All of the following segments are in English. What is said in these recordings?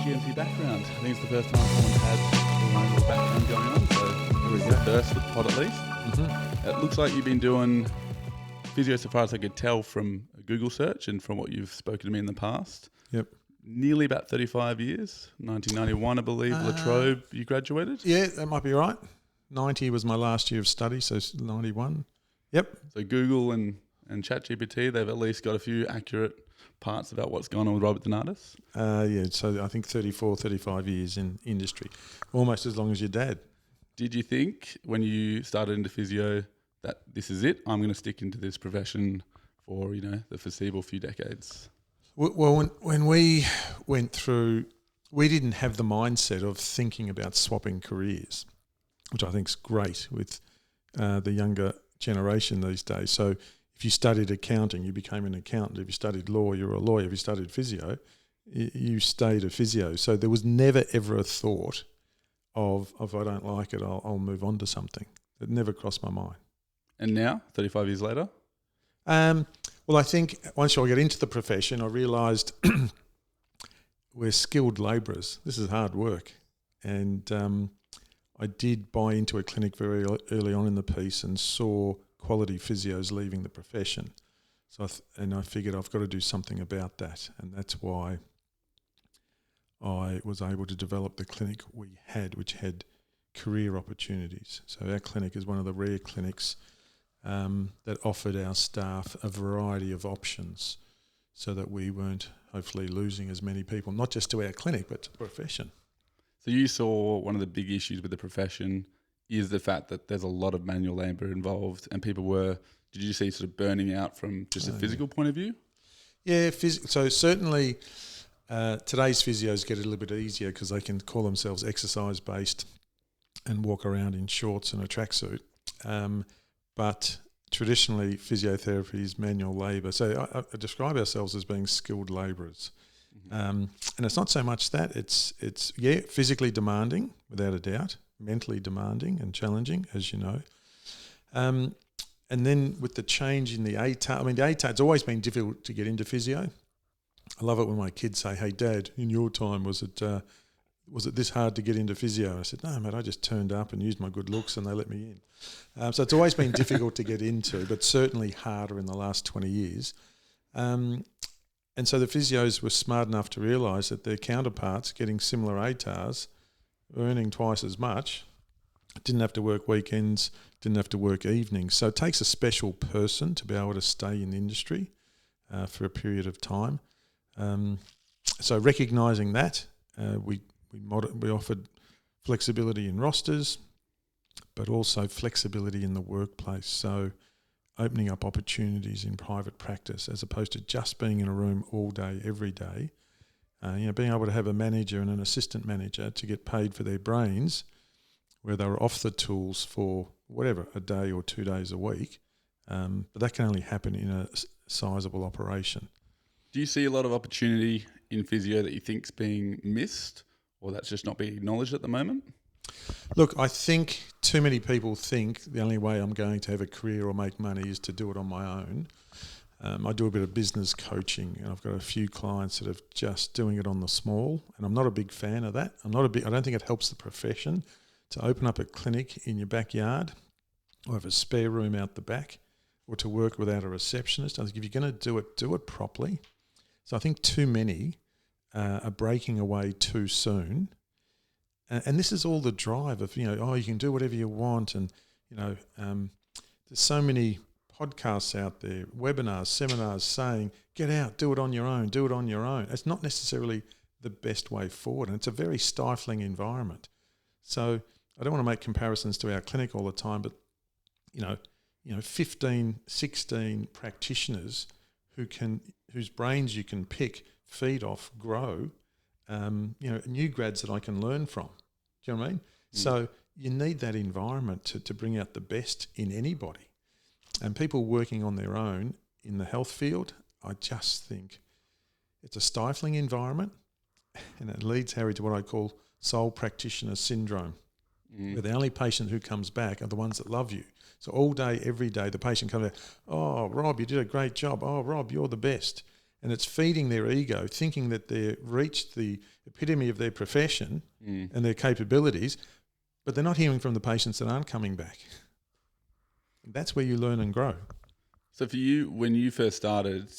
GMC background. I think it's the first time someone's had their own little background going on, so here we go. First with pod at least. Mm-hmm. It looks like you've been doing physio so far as I could tell from a Google search and from what you've spoken to me in the past. Yep. Nearly about 35 years. 1991, I believe, La Trobe, you graduated? Yeah, that might be right. 90 was my last year of study, so 91. Yep. So Google and ChatGPT, they've at least got a few accurate parts about what's going on with Robert De Nardis. Yeah, so I think 34, 35 years in industry, almost as long as your dad. Did you think when you started into physio that this is it? I'm going to stick into this profession for, the foreseeable few decades? Well, when we went through, we didn't have the mindset of thinking about swapping careers, which I think is great with the younger generation these days. So if you studied accounting, you became an accountant. If you studied law, you were a lawyer. If you studied physio, you stayed a physio. So there was never ever a thought of if I don't like it, I'll move on to something. It never crossed my mind. And now, 35 years later? Well, I think once I get into the profession, I realised we're skilled labourers. This is hard work. And I did buy into a clinic very early on in the piece and saw quality physios leaving the profession. So I figured I've got to do something about that. And that's why I was able to develop the clinic we had, which had career opportunities. So our clinic is one of the rare clinics that offered our staff a variety of options so that we weren't hopefully losing as many people, not just to our clinic, but to the profession. So you saw one of the big issues with the profession is the fact that there's a lot of manual labour involved and people did you see sort of burning out from just a physical point of view? Yeah, so certainly today's physios get it a little bit easier because they can call themselves exercise-based and walk around in shorts and a tracksuit. But traditionally, physiotherapy is manual labour. So I describe ourselves as being skilled labourers. Mm-hmm. And it's not so much that. It's physically demanding, without a doubt, mentally demanding and challenging, as you know. And then with the change in the ATAR, the ATAR, it's always been difficult to get into physio. I love it when my kids say, "Hey, Dad, in your time, was it this hard to get into physio?" I said, "No, mate, I just turned up and used my good looks and they let me in." So it's always been difficult to get into, but certainly harder in the last 20 years. And so the physios were smart enough to realise that their counterparts getting similar ATARs, earning twice as much, didn't have to work weekends, didn't have to work evenings. So it takes a special person to be able to stay in the industry for a period of time. So recognising that, we offered flexibility in rosters, but also flexibility in the workplace. So opening up opportunities in private practice as opposed to just being in a room all day, every day. Being able to have a manager and an assistant manager to get paid for their brains where they were off the tools for whatever, a day or 2 days a week. But that can only happen in a sizable operation. Do you see a lot of opportunity in physio that you think's being missed or that's just not being acknowledged at the moment? Look, I think too many people think the only way I'm going to have a career or make money is to do it on my own. I do a bit of business coaching and I've got a few clients that are just doing it on the small, and I'm not a big fan of that. I don't think it helps the profession to open up a clinic in your backyard or have a spare room out the back or to work without a receptionist. I think if you're going to do it properly. So I think too many are breaking away too soon. And this is all the drive of, you can do whatever you want. And, there's so many podcasts out there, webinars, seminars saying, get out, do it on your own, do it on your own. It's not necessarily the best way forward. And it's a very stifling environment. So I don't want to make comparisons to our clinic all the time, but, 15, 16 practitioners whose brains you can pick, feed off, grow, new grads that I can learn from. Do you know what I mean? Mm. So you need that environment to bring out the best in anybody. And people working on their own in the health field, I just think it's a stifling environment, and it leads, Harry, to what I call sole practitioner syndrome, where the only patient who comes back are the ones that love you. So all day, every day, the patient comes back, "Oh, Rob, you did a great job. Oh, Rob, you're the best." and it's feeding their ego, thinking that they've reached the epitome of their profession and their capabilities, but they're not hearing from the patients that aren't coming back. That's where you learn and grow. So for you, when you first started,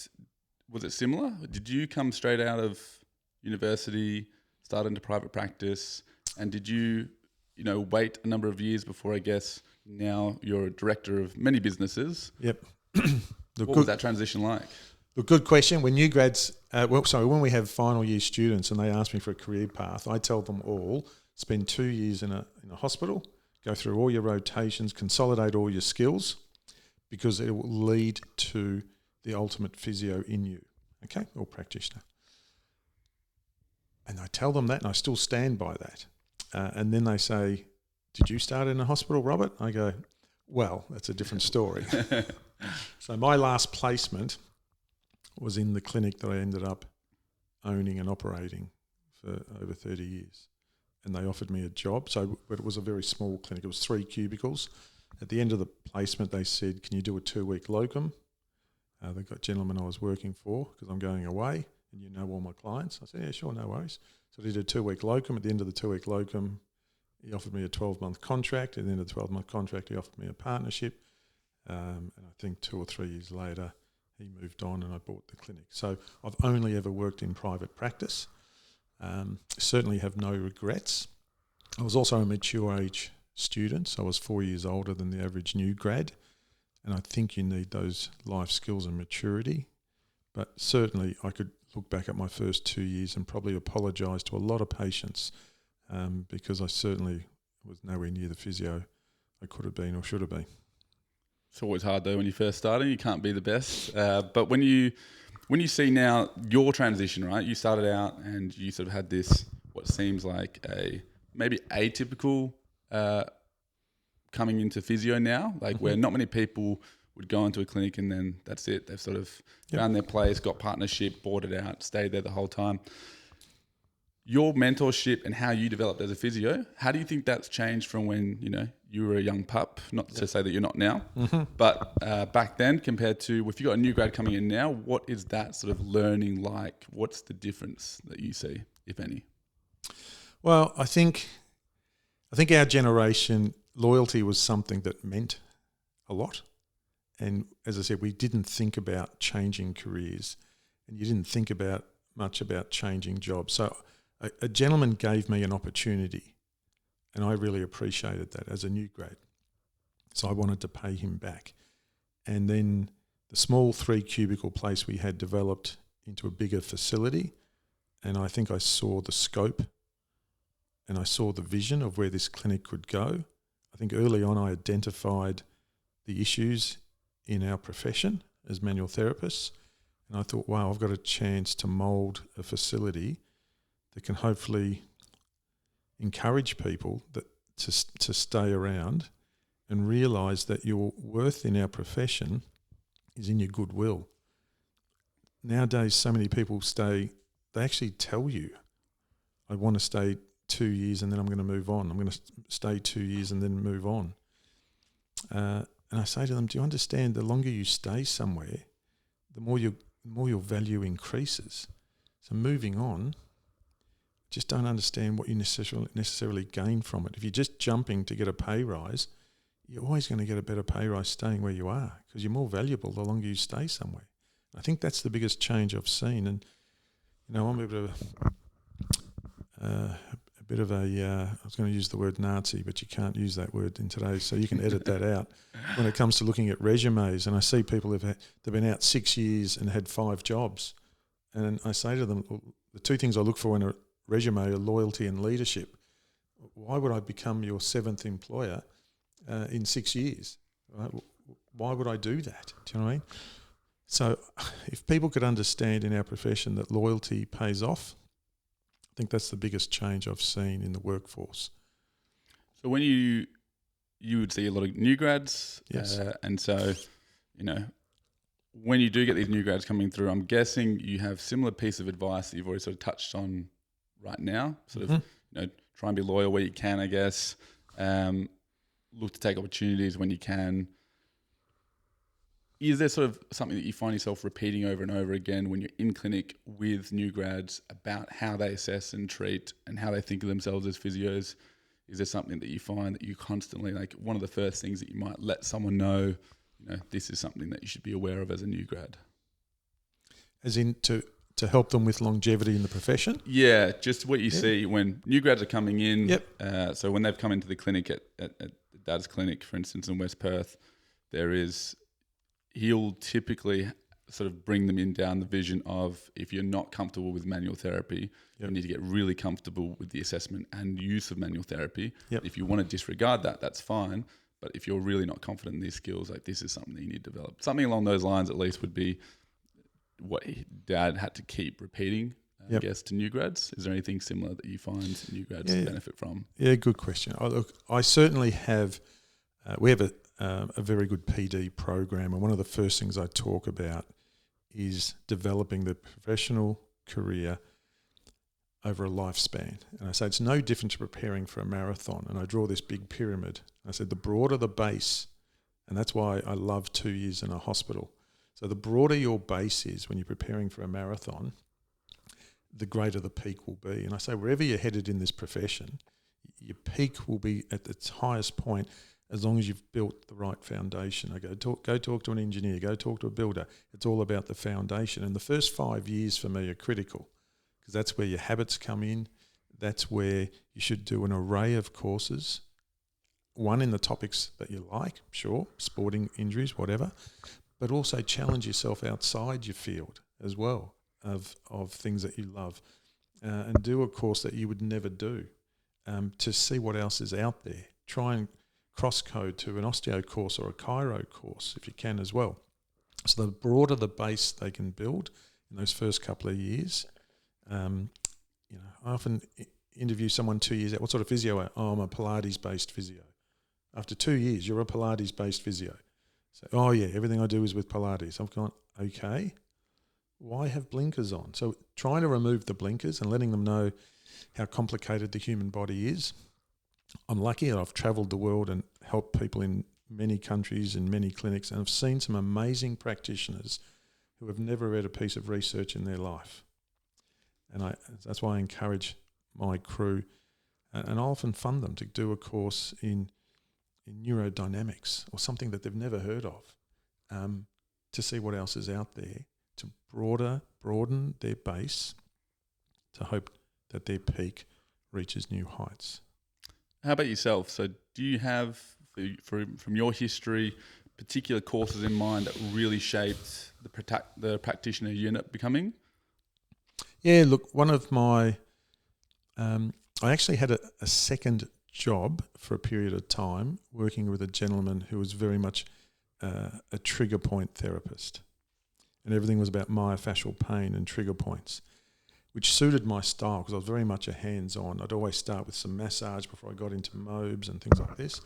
was it similar? Did you come straight out of university, start into private practice, and did you wait a number of years before, I guess, now you're a director of many businesses? Yep. What was that transition like? Look, good question. When new grads, when we have final year students and they ask me for a career path, I tell them all, spend 2 years in a hospital, go through all your rotations, consolidate all your skills, because it will lead to the ultimate physio in you, okay, or practitioner. And I tell them that, and I still stand by that. And then they say, did you start in a hospital, Robert? I go, well, that's a different story. So my last placement was in the clinic that I ended up owning and operating for over 30 years. And they offered me a job. But it was a very small clinic. It was 3 cubicles. At the end of the placement, they said, can you do a 2-week locum? They got gentleman I was working for because I'm going away and you know all my clients. I said, yeah, sure, no worries. So I did a 2-week locum. At the end of the 2-week locum, he offered me a 12-month contract. At the end of the 12-month contract, he offered me a partnership. And I think 2 or 3 years later, he moved on and I bought the clinic. So I've only ever worked in private practice. Certainly have no regrets. I was also a mature age student, so I was 4 years older than the average new grad. And I think you need those life skills and maturity. But certainly I could look back at my first 2 years and probably apologise to a lot of patients because I certainly was nowhere near the physio I could have been or should have been. It's always hard though when you first start, you can't be the best. But when you see now your transition, right? You started out and you sort of had this what seems like a maybe atypical coming into physio now, like where not many people would go into a clinic and then that's it. They've sort of found their place, got partnership, bought it out, stayed there the whole time. Your mentorship and how you developed as a physio, how do you think that's changed from when, you were a young pup? Not to say that you're not now, but back then compared to if you got a new grad coming in now, what is that sort of learning like? What's the difference that you see, if any? Well, I think our generation, loyalty was something that meant a lot. And as I said, we didn't think about changing careers and you didn't think much about changing jobs. So a gentleman gave me an opportunity and I really appreciated that as a new grad. So I wanted to pay him back. And then the small 3 cubicle place we had developed into a bigger facility. And I think I saw the scope and I saw the vision of where this clinic could go. I think early on I identified the issues in our profession as manual therapists. And I thought, wow, I've got a chance to mould a facility that can hopefully encourage people to stay around and realise that your worth in our profession is in your goodwill. Nowadays, so many people they actually tell you, I want to stay 2 years and then I'm going to move on. I'm going to stay 2 years and then move on. And I say to them, do you understand the longer you stay somewhere, the more your value increases. So moving on, just don't understand what you necessarily gain from it. If you're just jumping to get a pay rise, you're always going to get a better pay rise staying where you are because you're more valuable the longer you stay somewhere. I think that's the biggest change I've seen. And, I'm a bit of a I was going to use the word Nazi, but you can't use that word in today, so you can edit that out. When it comes to looking at resumes, and I see people they've been out 6 years and had 5 jobs, and I say to them, well, the 2 things I look for in a resume are loyalty and leadership. Why would I become your 7th employer in 6 years? Right? Why would I do that? Do you know what I mean? So if people could understand in our profession that loyalty pays off, I think that's the biggest change I've seen in the workforce. So when you would see a lot of new grads, yes. And so, when you do get these new grads coming through, I'm guessing you have similar piece of advice that you've already sort of touched on right now, sort of, try and be loyal where you can, I guess, look to take opportunities when you can. Is there sort of something that you find yourself repeating over and over again when you're in clinic with new grads about how they assess and treat and how they think of themselves as physios? Is there something that you find that you constantly, like one of the first things that you might let someone know, this is something that you should be aware of as a new grad? As in to help them with longevity in the profession? Yeah, just what you see when new grads are coming in. Yep. So when they've come into the clinic at Dad's clinic, for instance, in West Perth, he'll typically sort of bring them in down the vision of, if you're not comfortable with manual therapy, you need to get really comfortable with the assessment and use of manual therapy. Yep. If you want to disregard that, that's fine. But if you're really not confident in these skills, like this is something that you need to develop. Something along those lines, at least, would be what Dad had to keep repeating, I guess, to new grads. Is there anything similar that you find new grads benefit from? Yeah, good question. I certainly have. We have a very good PD program, and one of the first things I talk about is developing the professional career over a lifespan. And I say it's no different to preparing for a marathon. And I draw this big pyramid. I said the broader the base, and that's why I love 2 years in a hospital. So the broader your base is when you're preparing for a marathon, the greater the peak will be. And I say wherever you're headed in this profession, your peak will be at its highest point as long as you've built the right foundation. I go talk to an engineer, go talk to a builder. It's all about the foundation. And the first 5 years for me are critical because that's where your habits come in. That's where you should do an array of courses. One in the topics that you like, sure, sporting injuries, whatever, but also challenge yourself outside your field as well of things that you love, and do a course that you would never do, to see what else is out there. Try and cross-code to an osteo course or a chiro course if you can as well. So the broader the base they can build in those first couple of years. I often interview someone 2 years out. What sort of physio are you? Oh, I'm a Pilates-based physio. After 2 years, you're a Pilates-based physio. So, oh yeah, everything I do is with Pilates. I've gone, okay, why have blinkers on? So trying to remove the blinkers and letting them know how complicated the human body is. I'm lucky that I've travelled the world and helped people in many countries and many clinics, and I've seen some amazing practitioners who have never read a piece of research in their life. And that's why I encourage my crew, and I often fund them to do a course in neurodynamics or something that they've never heard of, to see what else is out there, to broaden their base, to hope that their peak reaches new heights. How about yourself? So do you have, from your history, particular courses in mind that really shaped the practitioner unit becoming? Yeah, look, one of my... I actually had a second job for a period of time working with a gentleman who was very much a trigger point therapist. And everything was about myofascial pain and trigger points, which suited my style because I was very much a hands-on. I'd always start with some massage before I got into mobs and things like this.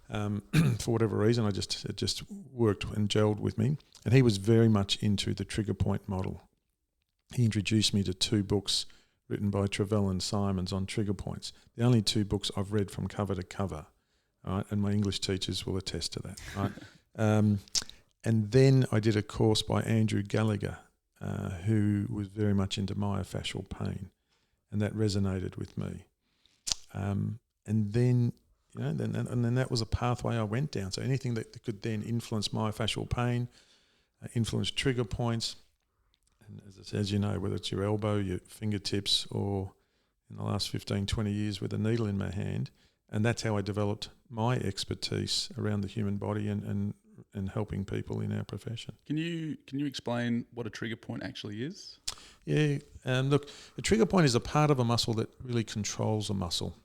For whatever reason, it just worked and gelled with me. And he was very much into the trigger point model. He introduced me to 2 books written by Travell and Simons on trigger points. The only 2 books I've read from cover to cover, right? And my English teachers will attest to that. Right? And then I did a course by Andrew Gallagher, who was very much into myofascial pain, and that resonated with me. And then, then that was a pathway I went down. So anything that could then influence myofascial pain, influence trigger points, and as you know, whether it's your elbow, your fingertips, or in the last 15, 20 years with a needle in my hand, and that's how I developed my expertise around the human body and helping people in our profession. Can you explain what a trigger point actually is? Yeah, look, a trigger point is a part of a muscle that really controls a muscle.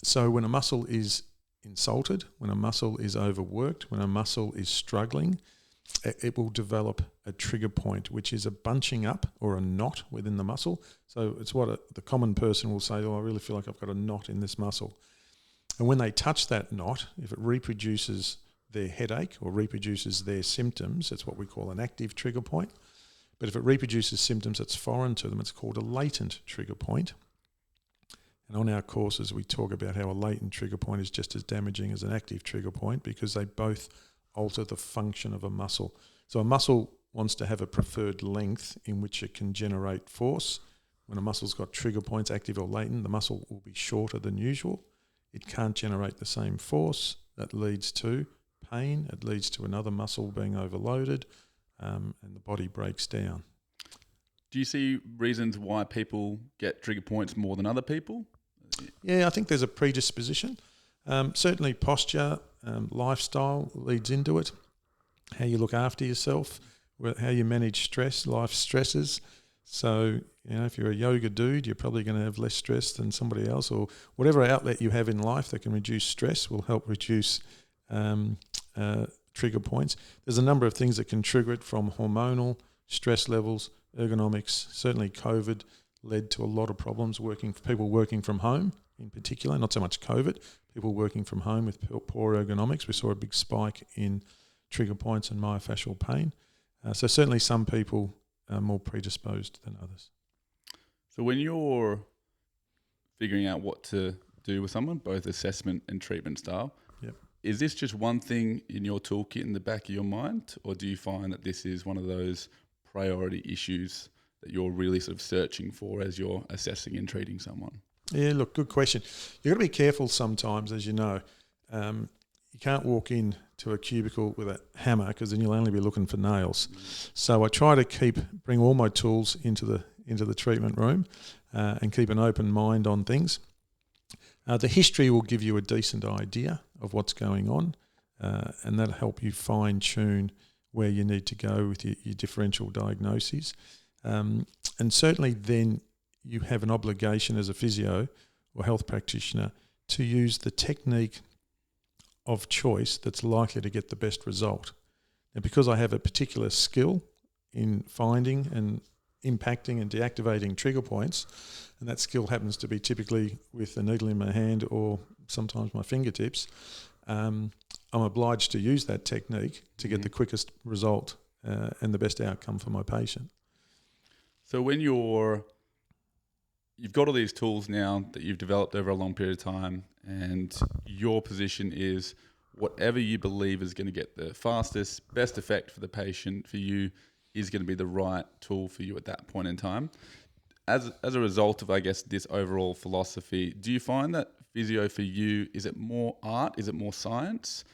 So when a muscle is insulted, when a muscle is overworked, when a muscle is struggling, it will develop a trigger point, which is a bunching up or a knot within the muscle. So it's what the common person will say, oh, I really feel like I've got a knot in this muscle. And when they touch that knot, if it reproduces their headache or reproduces their symptoms, it's what we call an active trigger point. But if it reproduces symptoms that's foreign to them, it's called a latent trigger point. And on our courses, we talk about how a latent trigger point is just as damaging as an active trigger point because they both alter the function of a muscle. So a muscle wants to have a preferred length in which it can generate force. When a muscle's got trigger points, active or latent, the muscle will be shorter than usual. It can't generate the same force. That leads to pain. It leads to another muscle being overloaded, and the body breaks down. Do you see reasons why people get trigger points more than other people? Yeah, I think there's a predisposition. Certainly posture, lifestyle leads into it. How you look after yourself, how you manage stress, life stresses. So, if you're a yoga dude, you're probably going to have less stress than somebody else, or whatever outlet you have in life that can reduce stress will help reduce trigger points. There's a number of things that can trigger it, from hormonal, stress levels, ergonomics. Certainly COVID led to a lot of problems people working from home in particular, not so much COVID, people working from home with poor ergonomics. We saw a big spike in trigger points and myofascial pain. So certainly some people are more predisposed than others. So when you're figuring out what to do with someone, both assessment and treatment style, yep. Is this just one thing in your toolkit in the back of your mind, or do you find that this is one of those priority issues that you're really sort of searching for as you're assessing and treating someone? Yeah, look, good question. You've got to be careful sometimes, as you know. You can't walk in to a cubicle with a hammer, because then you'll only be looking for nails. So I try to bring all my tools into the treatment room and keep an open mind on things. The history will give you a decent idea of what's going on, and that'll help you fine-tune where you need to go with your differential diagnoses. And certainly then you have an obligation as a physio or health practitioner to use the technique of choice that's likely to get the best result. And because I have a particular skill in finding and impacting and deactivating trigger points, and that skill happens to be typically with a needle in my hand or sometimes my fingertips, I'm obliged to use that technique to get the quickest result and the best outcome for my patient. So when you've got all these tools now that you've developed over a long period of time, and your position is whatever you believe is going to get the fastest, best effect for the patient, for you, is going to be the right tool for you at that point in time. As a result of, I guess, this overall philosophy, do you find that physio for you, is it more art? Is it more science?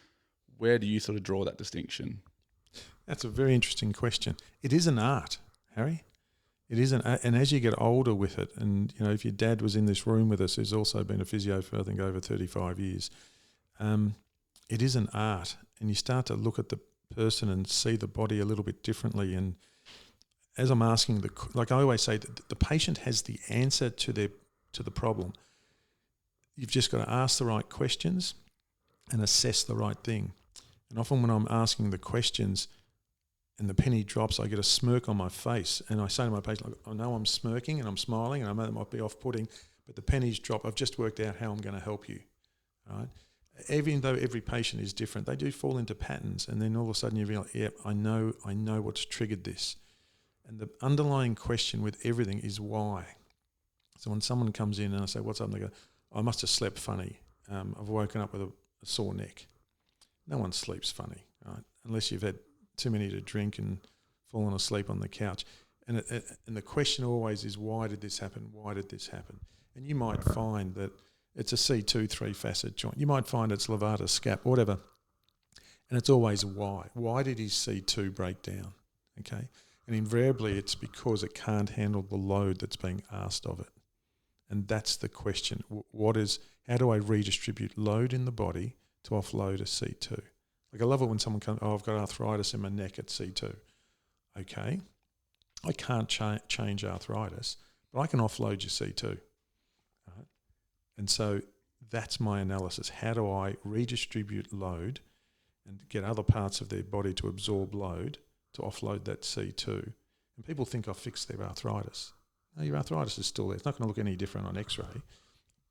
Where do you sort of draw that distinction? That's a very interesting question. It is an art, Harry. It is and as you get older with it, and if your dad was in this room with us, who's also been a physio for I think over 35 years, it is an art, and you start to look at the person and see the body a little bit differently. And as I'm asking like I always say, the patient has the answer to the problem. You've just got to ask the right questions and assess the right thing. And often when I'm asking the questions and the penny drops, I get a smirk on my face, and I say to my patient, I know I'm smirking and I'm smiling, and I know that might be off-putting, but the pennies drop. I've just worked out how I'm going to help you. Right? Even though every patient is different, they do fall into patterns, and then all of a sudden you realize, yep, I know what's triggered this. And the underlying question with everything is why. So when someone comes in and I say, what's up? And they go, I must have slept funny. I've woken up with a sore neck. No one sleeps funny, right? Unless you've had too many to drink and fallen asleep on the couch. And the question always is, why did this happen? Why did this happen? And you might find that it's a C2 3-facet joint. You might find it's levator scap, whatever. And it's always why. Why did his C2 break down? Okay. And invariably it's because it can't handle the load that's being asked of it. And that's the question. How do I redistribute load in the body to offload a C2? Like I love it when someone comes, I've got arthritis in my neck at C2. Okay. I can't change arthritis, but I can offload your C2. Right? And so that's my analysis. How do I redistribute load and get other parts of their body to absorb load to offload that C2? And people think I've fixed their arthritis. No, your arthritis is still there. It's not going to look any different on X-ray,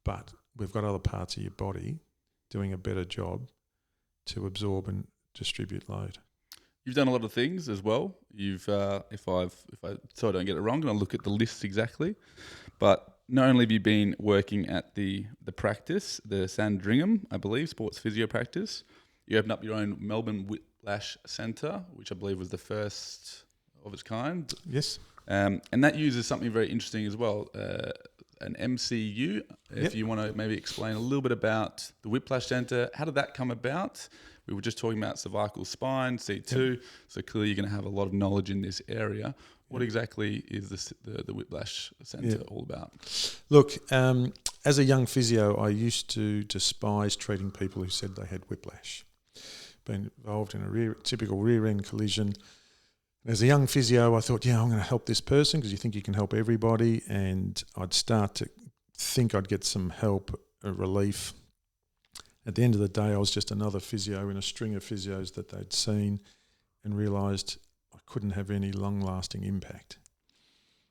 but we've got other parts of your body doing a better job to absorb and distribute load. You've done a lot of things as well. You've, if I don't get it wrong, and I'll look at the list exactly, but not only have you been working at the practice, the Sandringham, I believe, sports physio practice, you opened up your own Melbourne Whiplash Centre, which I believe was the first of its kind. Yes. And that uses something very interesting as well, an MCU. If you want to maybe explain a little bit about the Whiplash Centre, how did that come about? We were just talking about cervical spine, C2, so clearly you're going to have a lot of knowledge in this area. What exactly is the Whiplash Centre all about? Look, as a young physio, I used to despise treating people who said they had whiplash. Been involved in a typical rear-end collision. As a young physio, I thought, I'm going to help this person because you think you can help everybody, and I'd start to think I'd get some help, relief. At the end of the day, I was just another physio in a string of physios that they'd seen and realised I couldn't have any long-lasting impact.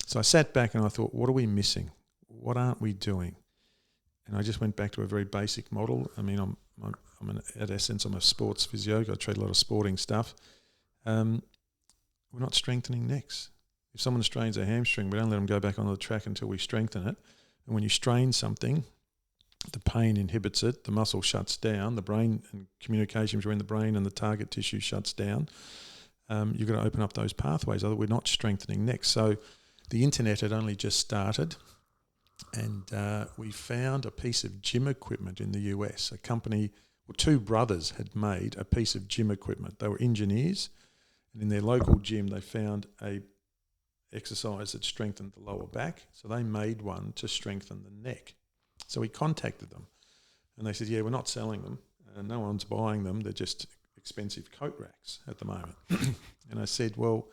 So I sat back and I thought, what are we missing? What aren't we doing? And I just went back to a very basic model. I mean, at essence, I'm a sports physio. I treat a lot of sporting stuff. We're not strengthening necks. If someone strains a hamstring, we don't let them go back onto the track until we strengthen it. And when you strain something, the pain inhibits it, the muscle shuts down, the brain and communication between the brain and the target tissue shuts down. You've got to open up those pathways, otherwise we're not strengthening necks. So the internet had only just started, and we found a piece of gym equipment in the US. A company, two brothers had made a piece of gym equipment. They were engineers, and in their local gym they found a exercise that strengthened the lower back, so they made one to strengthen the neck. So we contacted them, and they said, we're not selling them, and no one's buying them, they're just expensive coat racks at the moment. And I said, well,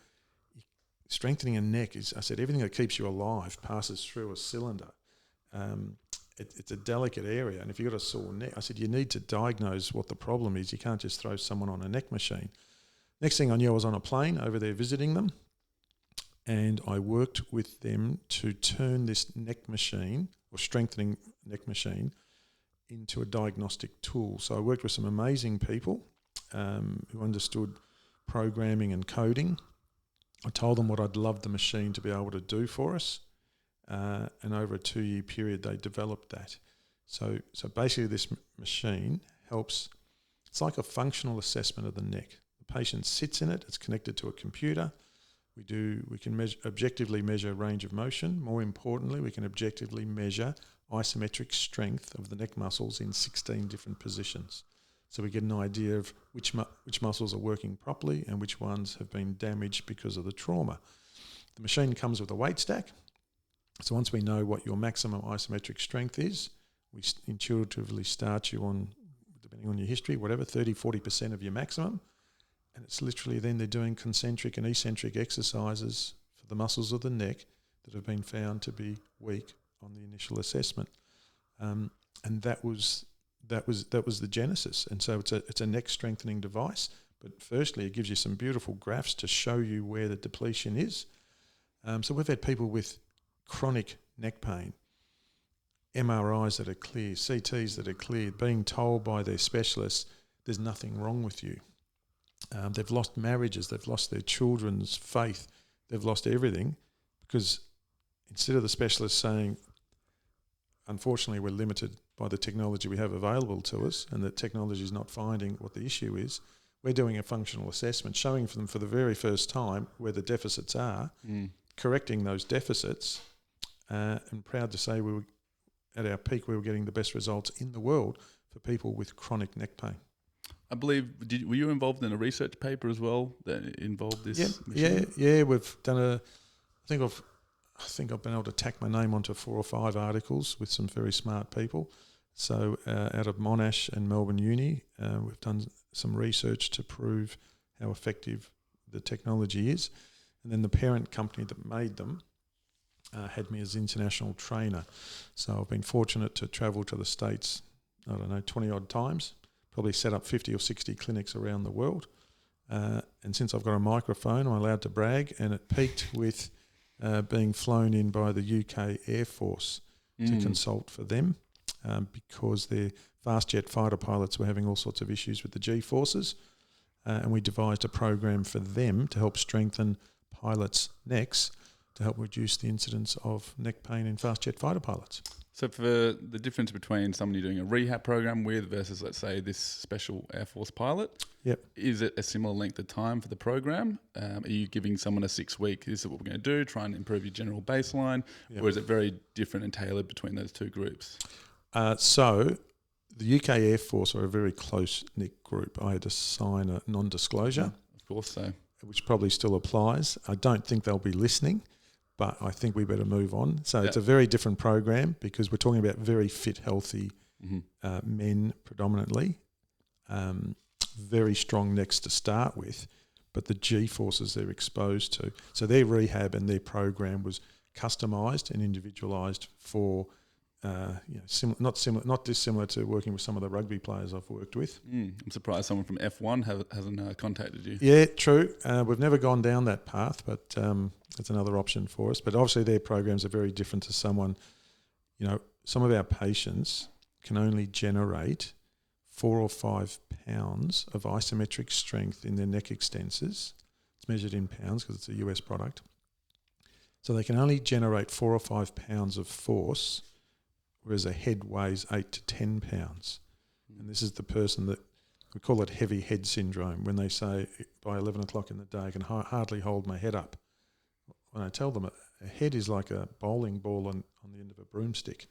strengthening a neck is, I said, everything that keeps you alive passes through a cylinder. It's a delicate area, and if you've got a sore neck, I said, you need to diagnose what the problem is. You can't just throw someone on a neck machine. Next thing I knew, I was on a plane over there visiting them, and I worked with them to turn this neck machine, or strengthening neck machine, into a diagnostic tool. So I worked with some amazing people who understood programming and coding. I told them what I'd love the machine to be able to do for us, and over a 2-year period they developed that. So basically this machine helps, it's like a functional assessment of the neck. The patient sits in it, it's connected to a computer. We can objectively measure range of motion. More importantly, we can objectively measure isometric strength of the neck muscles in 16 different positions. So we get an idea of which muscles are working properly and which ones have been damaged because of the trauma. The machine comes with a weight stack. So once we know what your maximum isometric strength is, we intuitively start you on, depending on your history, whatever, 30-40% of your maximum. And it's literally then they're doing concentric and eccentric exercises for the muscles of the neck that have been found to be weak on the initial assessment. And that was the genesis. And so it's a neck strengthening device. But firstly, it gives you some beautiful graphs to show you where the depletion is. So we've had people with chronic neck pain, MRIs that are clear, CTs that are clear, being told by their specialists there's nothing wrong with you. They've lost marriages, they've lost their children's faith, they've lost everything, because instead of the specialist saying, unfortunately we're limited by the technology we have available to us and the technology is not finding what the issue is, we're doing a functional assessment, showing them for the very first time where the deficits are, correcting those deficits, and proud to say at our peak we were getting the best results in the world for people with chronic neck pain. I believe, were you involved in a research paper as well that involved this machine? Yeah. We've done I think I've been able to tack my name onto 4 or 5 articles with some very smart people. So out of Monash and Melbourne Uni, we've done some research to prove how effective the technology is. And then the parent company that made them had me as international trainer. So I've been fortunate to travel to the States, 20 odd times, probably set up 50 or 60 clinics around the world. And since I've got a microphone, I'm allowed to brag, and it peaked with being flown in by the UK Air Force to consult for them because their fast jet fighter pilots were having all sorts of issues with the G-forces. And we devised a program for them to help strengthen pilots' necks to help reduce the incidence of neck pain in fast jet fighter pilots. So for the difference between somebody doing a rehab program with versus, let's say, this special Air Force pilot, Yep. is it a similar length of time for the program? Are you giving someone a 6 week, this is what we're going to do, try and improve your general baseline, Yep. or is it very different and tailored between those two groups? So the UK Air Force are a very close-knit group. I had to sign a non-disclosure, Of course so. which probably still applies. I don't think they'll be listening, but I think we better move on. So it's a very different program because we're talking about very fit, healthy men predominantly. Very strong necks to start with, but the G-forces they're exposed to. So their rehab and their program was customised and individualised for, not dissimilar to working with some of the rugby players I've worked with. I'm surprised someone from F1 hasn't contacted you. Yeah, true. We've never gone down that path, but that's another option for us. But obviously their programs are very different to someone, some of our patients can only generate 4 or 5 pounds of isometric strength in their neck extensors. It's measured in pounds because it's a US product. So they can only generate 4 or 5 pounds of force, whereas a head weighs 8 to 10 pounds. And this is the person that, we call it heavy head syndrome, when they say by 11 o'clock in the day I can hardly hold my head up. When I tell them a head is like a bowling ball on the end of a broomstick,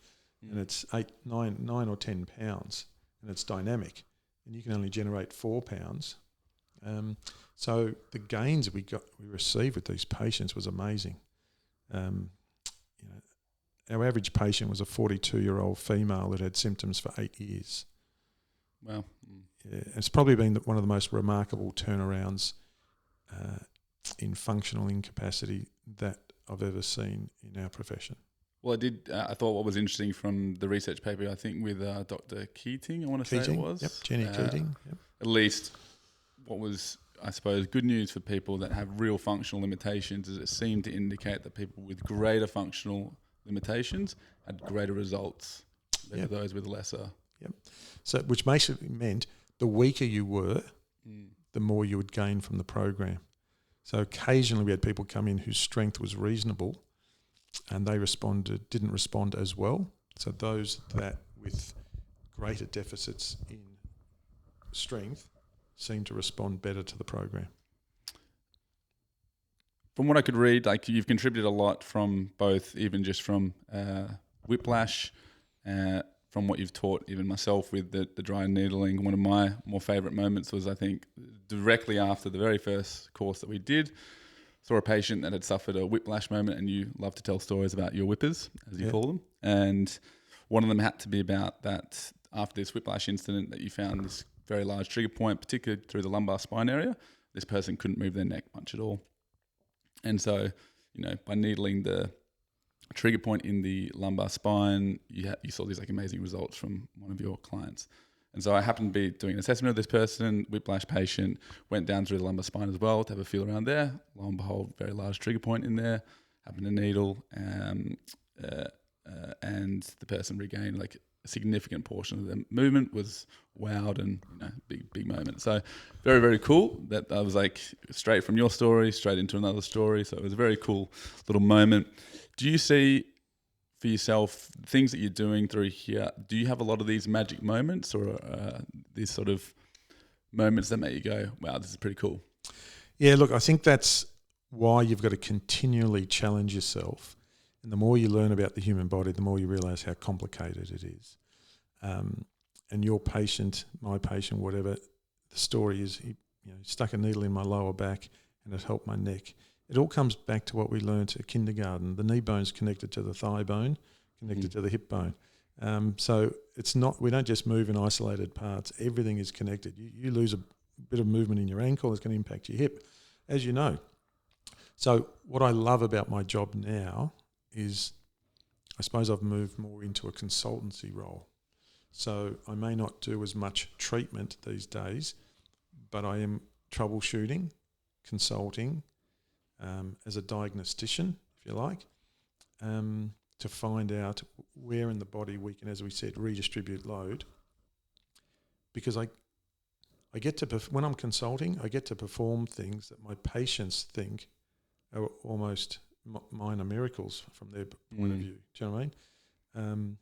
and it's 9 or 10 pounds, and it's dynamic, and you can only generate 4 pounds. So the gains we received with these patients was amazing. Our average patient was a 42-year-old female that had symptoms for 8 years. Wow. Yeah, it's probably been one of the most remarkable turnarounds in functional incapacity that I've ever seen in our profession. Well, I thought what was interesting from the research paper, I think with Dr. Keating, I want to say it was. Yep, Jenny Keating. Yep. At least what was, I suppose, good news for people that have real functional limitations is it seemed to indicate that people with greater functional limitations had greater results than those with lesser. Yep. So, which basically meant the weaker you were, the more you would gain from the program. So occasionally we had people come in whose strength was reasonable and they didn't respond as well. So those that with greater deficits in strength seem to respond better to the program. From what I could read, like you've contributed a lot from both, even just from Whiplash, from what you've taught even myself with the dry needling. One of my more favourite moments was, I think, directly after the very first course that we did, saw a patient that had suffered a whiplash moment, and you love to tell stories about your whippers, as you call them. And one of them had to be about that after this whiplash incident that you found this very large trigger point, particularly through the lumbar spine area. This person couldn't move their neck much at all. And so, by needling the trigger point in the lumbar spine, you saw these amazing results from one of your clients. And so I happened to be doing an assessment of this person, whiplash patient, went down through the lumbar spine as well to have a feel around there. Lo and behold, very large trigger point in there, happened to needle, and the person regained a significant portion of their movement, was wowed, and big moment. So very, very cool that I was straight from your story straight into another story. So it was a very cool little moment. Do you see for yourself things that you're doing through here? Do you have a lot of these magic moments, or these sort of moments that make you go, wow, this is pretty cool? Yeah, look, I think that's why you've got to continually challenge yourself. And the more you learn about the human body, the more you realise how complicated it is. And your patient, my patient, whatever, the story is, he stuck a needle in my lower back and it helped my neck. It all comes back to what we learned at kindergarten. The knee bone's connected to the thigh bone, connected to the hip bone. So it's not, we don't just move in isolated parts. Everything is connected. You lose a bit of movement in your ankle, it's going to impact your hip, as you know. So what I love about my job now is, I suppose I've moved more into a consultancy role. So I may not do as much treatment these days, but I am troubleshooting, consulting, as a diagnostician, if you like, to find out where in the body we can, as we said, redistribute load. Because I get to, when I'm consulting, I get to perform things that my patients think are almost minor miracles from their point of view. Do you know what I mean?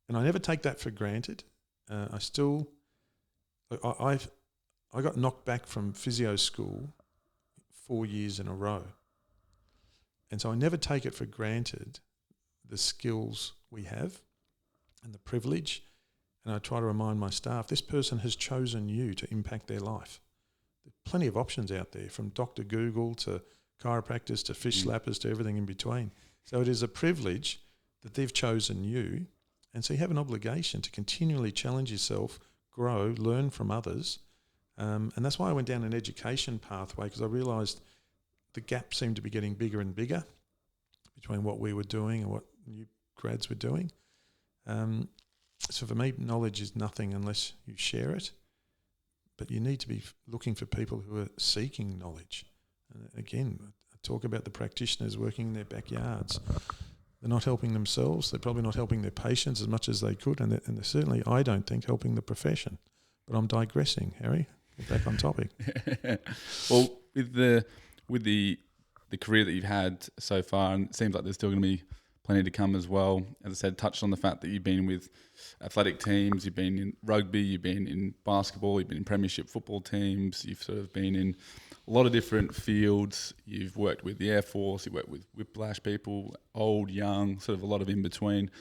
And I never take that for granted. I got knocked back from physio school 4 years in a row. And so I never take it for granted, the skills we have and the privilege. And I try to remind my staff, this person has chosen you to impact their life. There are plenty of options out there, from Dr. Google to chiropractors to fish slappers to everything in between. So it is a privilege that they've chosen you. And so you have an obligation to continually challenge yourself, grow, learn from others. And that's why I went down an education pathway, because I realised the gap seemed to be getting bigger and bigger between what we were doing and what new grads were doing. So for me, knowledge is nothing unless you share it. But you need to be looking for people who are seeking knowledge. And again, I talk about the practitioners working in their backyards. They're not helping themselves. They're probably not helping their patients as much as they could. And they're certainly, I don't think, helping the profession. But I'm digressing, Harry. Get back on topic. Well, with the career that you've had so far, and it seems like there's still going to be plenty to come as well. As I said, touched on the fact that you've been with athletic teams, you've been in rugby, you've been in basketball, you've been in premiership football teams, you've sort of been in a lot of different fields. You've worked with the Air Force, you've worked with Whiplash people, old, young, sort of a lot of in between.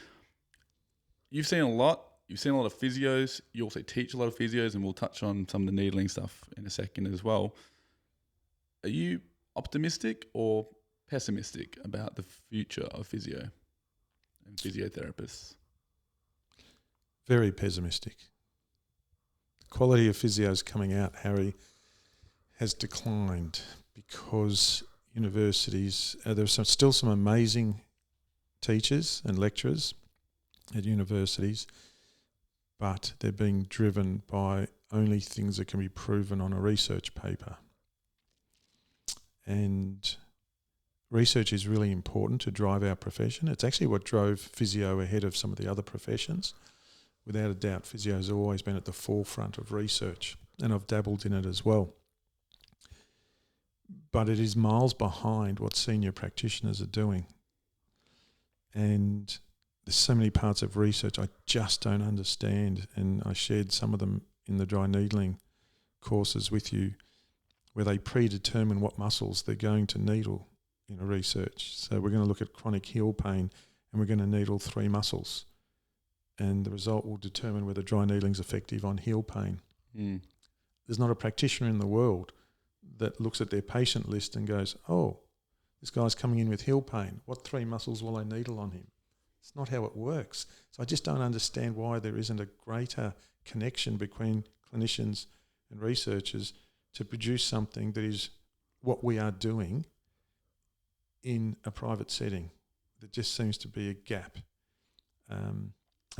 You've seen a lot. You've seen a lot of physios. You also teach a lot of physios, and we'll touch on some of the needling stuff in a second as well. Are you optimistic or pessimistic about the future of physio and physiotherapists? Very pessimistic. The quality of physios coming out, Harry, has declined because universities, there's still some amazing teachers and lecturers at universities, but they're being driven by only things that can be proven on a research paper. And research is really important to drive our profession. It's actually what drove physio ahead of some of the other professions. Without a doubt, physio has always been at the forefront of research, and I've dabbled in it as well. But it is miles behind what senior practitioners are doing. And there's so many parts of research I just don't understand, and I shared some of them in the dry needling courses with you, where they predetermine what muscles they're going to needle in a research. So we're going to look at chronic heel pain, and we're going to needle 3 muscles, and the result will determine whether dry needling is effective on heel pain. There's not a practitioner in the world that looks at their patient list and goes, oh, this guy's coming in with heel pain. What 3 muscles will I needle on him? It's not how it works. So I just don't understand why there isn't a greater connection between clinicians and researchers to produce something that is what we are doing in a private setting. There just seems to be a gap. And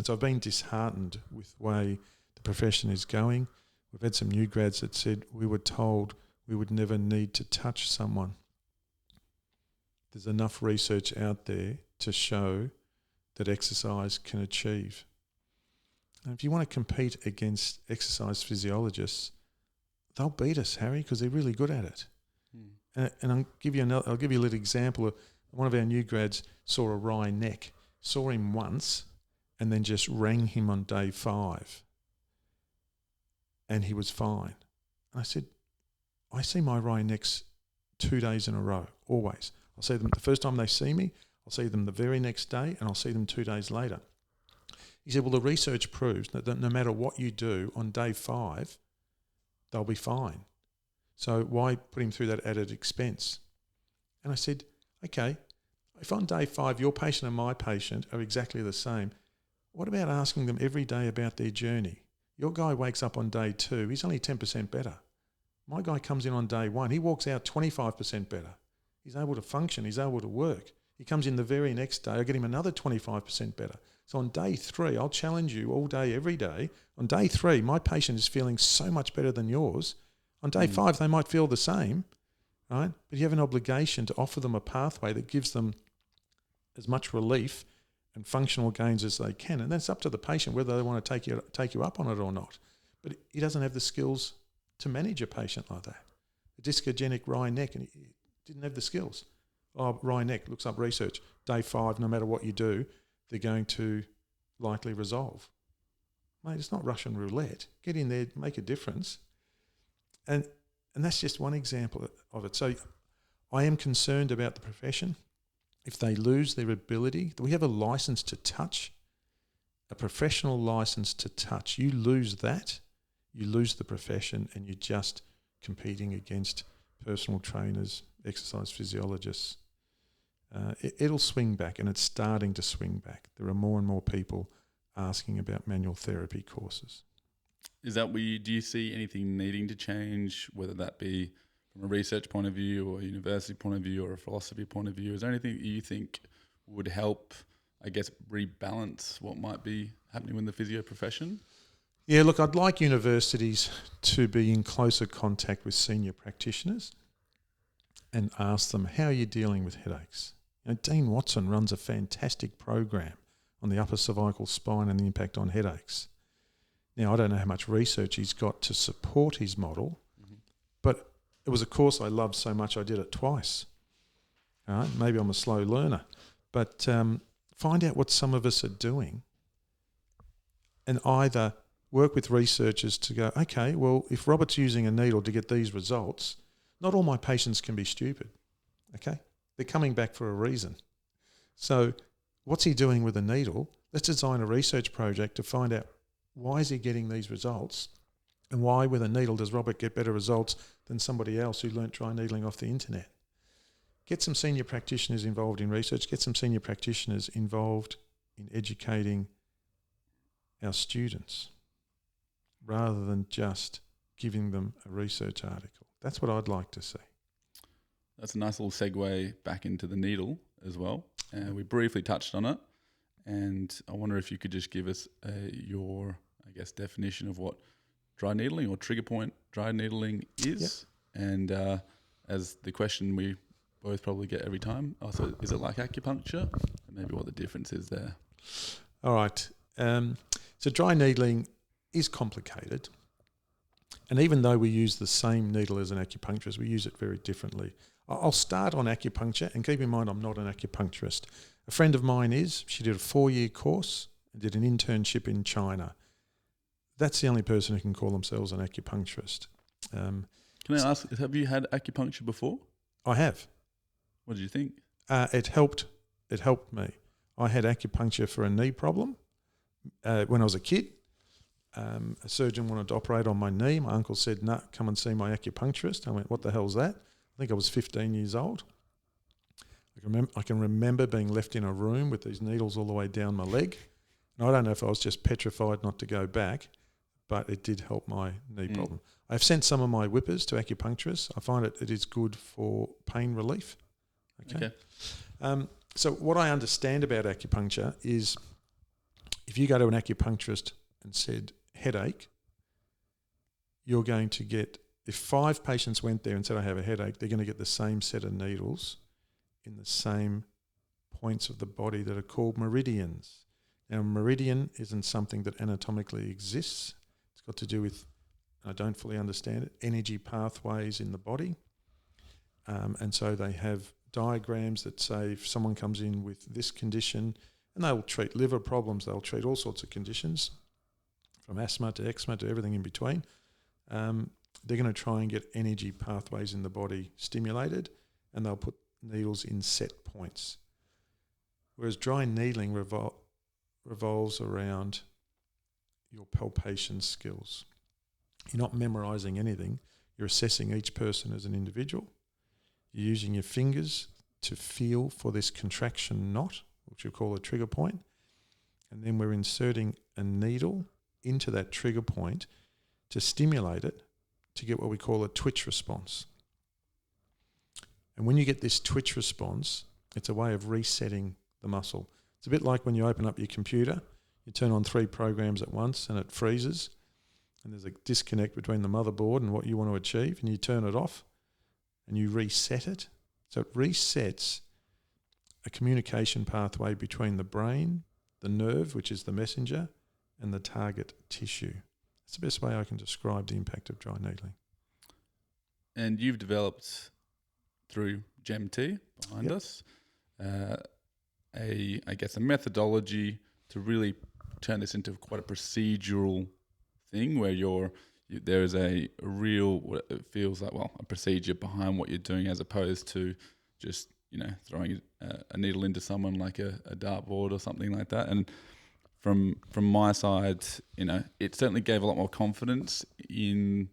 so I've been disheartened with the way the profession is going. We've had some new grads that said we were told we would never need to touch someone. There's enough research out there to show that exercise can achieve. And if you want to compete against exercise physiologists, they'll beat us, Harry, because they're really good at it. And I'll give you a little example of one of our new grads saw a wry neck, saw him once, and then just rang him on day 5. And he was fine. And I said, I see my wry necks 2 days in a row, always. I'll see them the first time they see me, I'll see them the very next day, and I'll see them 2 days later. He said, well, the research proves that no matter what you do on day 5, they'll be fine. So why put him through that added expense? And I said, okay, if on day 5 your patient and my patient are exactly the same, what about asking them every day about their journey? Your guy wakes up on day 2, he's only 10% better. My guy comes in on day 1, he walks out 25% better. He's able to function, he's able to work. He comes in the very next day, I get him another 25% better. So on day 3, I'll challenge you all day, every day. On day 3, my patient is feeling so much better than yours. On day 5, they might feel the same, right? But you have an obligation to offer them a pathway that gives them as much relief and functional gains as they can. And that's up to the patient whether they want to take you up on it or not. But he doesn't have the skills to manage a patient like that. A discogenic wry neck, and he didn't have the skills. Oh, wry neck, looks up research. Day 5, no matter what you do, they're going to likely resolve. Mate, it's not Russian roulette. Get in there, make a difference. And that's just one example of it. So I am concerned about the profession. If they lose their ability, we have a license to touch, a professional license to touch. You lose that, you lose the profession, and you're just competing against personal trainers, exercise physiologists. It'll swing back, and it's starting to swing back. There are more and more people asking about manual therapy courses. Is that do you see anything needing to change, whether that be from a research point of view or a university point of view or a philosophy point of view? Is there anything that you think would help, I guess, rebalance what might be happening in the physio profession? Yeah, look, I'd like universities to be in closer contact with senior practitioners and ask them, how are you dealing with headaches? Dean Watson runs a fantastic program on the upper cervical spine and the impact on headaches. Now, I don't know how much research he's got to support his model, but it was a course I loved so much I did it twice. All right? Maybe I'm a slow learner, but find out what some of us are doing and either work with researchers to go, okay, well, if Robert's using a needle to get these results, not all my patients can be stupid, okay? They're coming back for a reason. So what's he doing with a needle? Let's design a research project to find out why is he getting these results and why with a needle does Robert get better results than somebody else who learnt dry needling off the internet. Get some senior practitioners involved in research, get some senior practitioners involved in educating our students rather than just giving them a research article. That's what I'd like to see. That's a nice little segue back into the needle as well. We briefly touched on it, and I wonder if you could just give us your, I guess, definition of what dry needling or trigger point dry needling is. Yep. And as the question we both probably get every time, also, is it like acupuncture? And maybe what the difference is there. All right. So dry needling is complicated. And even though we use the same needle as an acupuncturist, we use it very differently. I'll start on acupuncture, and keep in mind I'm not an acupuncturist. A friend of mine is. She did a 4-year course and did an internship in China. That's the only person who can call themselves an acupuncturist. Can I ask, have you had acupuncture before? I have. What did you think? It helped me. I had acupuncture for a knee problem when I was a kid. A surgeon wanted to operate on my knee. My uncle said, "No, come and see my acupuncturist." I went, "What the hell's that?" I think I was 15 years old. I can remember being left in a room with these needles all the way down my leg. And I don't know if I was just petrified not to go back, but it did help my knee problem. I've sent some of my whippers to acupuncturists. I find it is good for pain relief. Okay. So what I understand about acupuncture is if you go to an acupuncturist and said headache, you're going to get, if 5 patients went there and said I have a headache, they're going to get the same set of needles in the same points of the body that are called meridians. Now, a meridian isn't something that anatomically exists. It's got to do with, I don't fully understand it, energy pathways in the body. And so they have diagrams that say if someone comes in with this condition, and they'll treat liver problems, they'll treat all sorts of conditions, from asthma to eczema to everything in between. They're going to try and get energy pathways in the body stimulated, and they'll put needles in set points. Whereas dry needling revolves around your palpation skills. You're not memorising anything. You're assessing each person as an individual. You're using your fingers to feel for this contraction knot, which we call a trigger point. And then we're inserting a needle into that trigger point to stimulate it to get what we call a twitch response. And when you get this twitch response, it's a way of resetting the muscle. It's a bit like when you open up your computer, you turn on 3 programs at once and it freezes, and there's a disconnect between the motherboard and what you want to achieve, and you turn it off and you reset it. So it resets a communication pathway between the brain, the nerve, which is the messenger, and the target tissue. That's the best way I can describe the impact of dry needling. And you've developed, through GEMT behind us, a methodology to really turned this into quite a procedural thing where there is a real, what it feels like, a procedure behind what you're doing, as opposed to just, throwing a needle into someone like a dartboard or something like that. And from my side, it certainly gave a lot more confidence in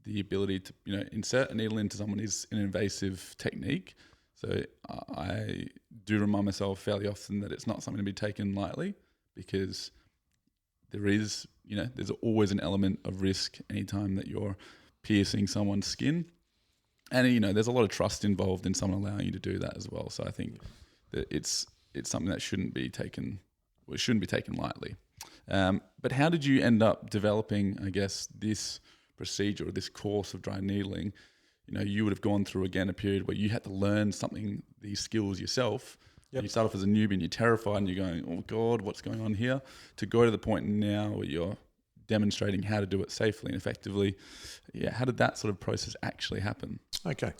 the ability to, insert a needle into someone is an invasive technique. So I do remind myself fairly often that it's not something to be taken lightly, because there's always an element of risk anytime that you're piercing someone's skin. And, there's a lot of trust involved in someone allowing you to do that as well. So I think that it's something that shouldn't be taken lightly. But how did you end up developing, I guess, this procedure or this course of dry needling? You would have gone through, again, a period where you had to learn these skills yourself. Yep. You start off as a newbie and you're terrified and you're going, oh God, what's going on here? To go to the point now where you're demonstrating how to do it safely and effectively. Yeah, how did that sort of process actually happen? Okay.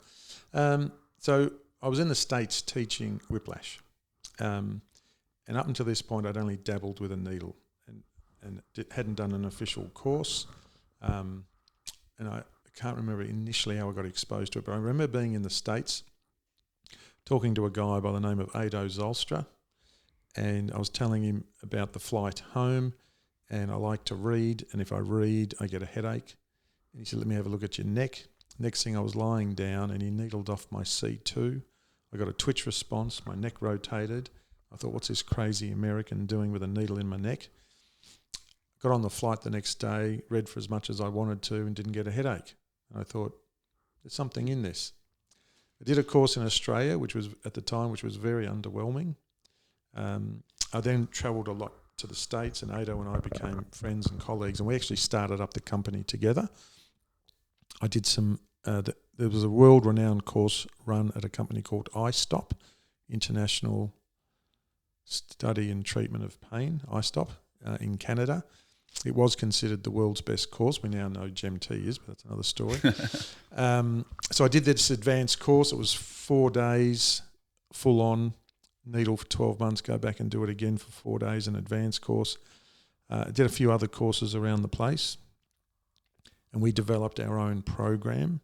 So I was in the States teaching Whiplash. And up until this point, I'd only dabbled with a needle and hadn't done an official course. And I can't remember initially how I got exposed to it, but I remember being in the States talking to a guy by the name of Ado Zolstra, and I was telling him about the flight home, and I like to read, and if I read, I get a headache. And he said, let me have a look at your neck. Next thing, I was lying down, and he needled off my C2. I got a twitch response. My neck rotated. I thought, what's this crazy American doing with a needle in my neck? Got on the flight the next day, read for as much as I wanted to, and didn't get a headache. And I thought, there's something in this. I did a course in Australia, which was very underwhelming. I then travelled a lot to the States, and Ado and I became friends and colleagues, and we actually started up the company together. I did there was a world-renowned course run at a company called iStop, International Study and Treatment of Pain, iStop, in Canada. It was considered the world's best course. We now know GEMT is, but that's another story. So I did this advanced course. It was 4 days, full on, needle for 12 months, go back and do it again for 4 days, an advanced course. I did a few other courses around the place, and we developed our own program.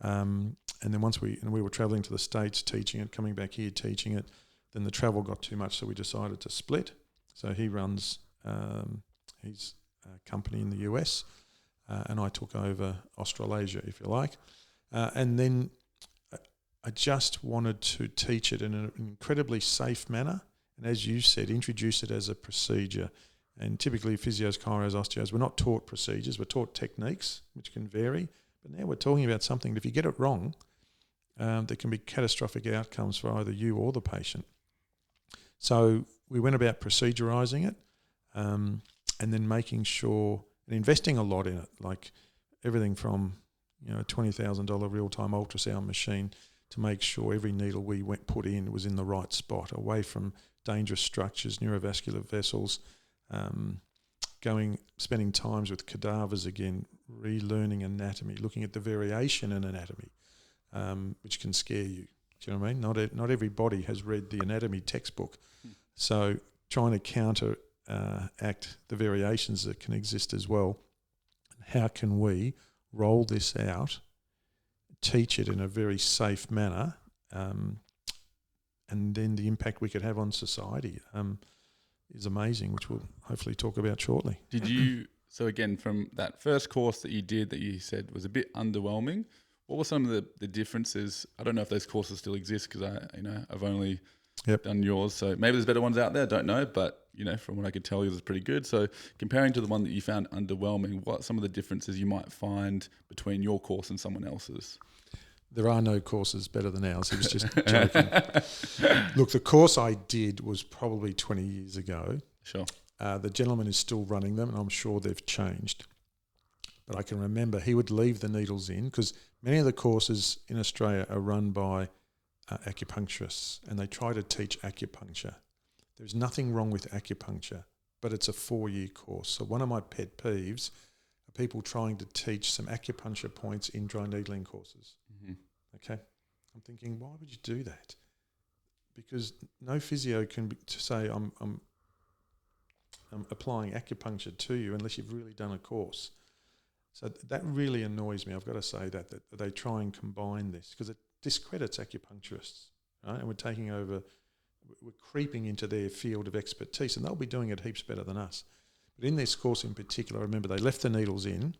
And then once we were travelling to the States teaching it, coming back here teaching it, then the travel got too much, so we decided to split. So he runs his company in the US, and I took over Australasia, if you like. And then I just wanted to teach it in an incredibly safe manner, and as you said, introduce it as a procedure. And typically physios, chiros, osteos, we're not taught procedures, we're taught techniques, which can vary. But now we're talking about something that if you get it wrong, there can be catastrophic outcomes for either you or the patient. So we went about procedurising it, and then making sure and investing a lot in it, like everything from a $20,000 real-time ultrasound machine to make sure every needle we put in was in the right spot, away from dangerous structures, neurovascular vessels, spending times with cadavers again, relearning anatomy, looking at the variation in anatomy, which can scare you. Do you know what I mean? Not everybody has read the anatomy textbook. So trying to counteract the variations that can exist as well. How can we roll this out, teach it in a very safe manner, and then the impact we could have on society is amazing, which we'll hopefully talk about shortly. So again, from that first course that you did that you said was a bit underwhelming, what were some of the differences? I don't know if those courses still exist because I've only done yours, so maybe there's better ones out there, I don't know, but from what I could tell, yours is pretty good. So comparing to the one that you found underwhelming, what are some of the differences you might find between your course and someone else's? There are no courses better than ours. He was just joking. Look, the course I did was probably 20 years ago. Sure. The gentleman is still running them, and I'm sure they've changed. But I can remember he would leave the needles in, because many of the courses in Australia are run by acupuncturists, and they try to teach acupuncture. There's nothing wrong with acupuncture, but it's a 4-year course. So one of my pet peeves are people trying to teach some acupuncture points in dry needling courses. Mm-hmm. Okay? I'm thinking, why would you do that? Because no physio can say, I'm applying acupuncture to you unless you've really done a course. So that really annoys me. I've got to say that they try and combine this because it discredits acupuncturists, right? And we're creeping into their field of expertise, and they'll be doing it heaps better than us. But in this course in particular, I remember they left the needles in,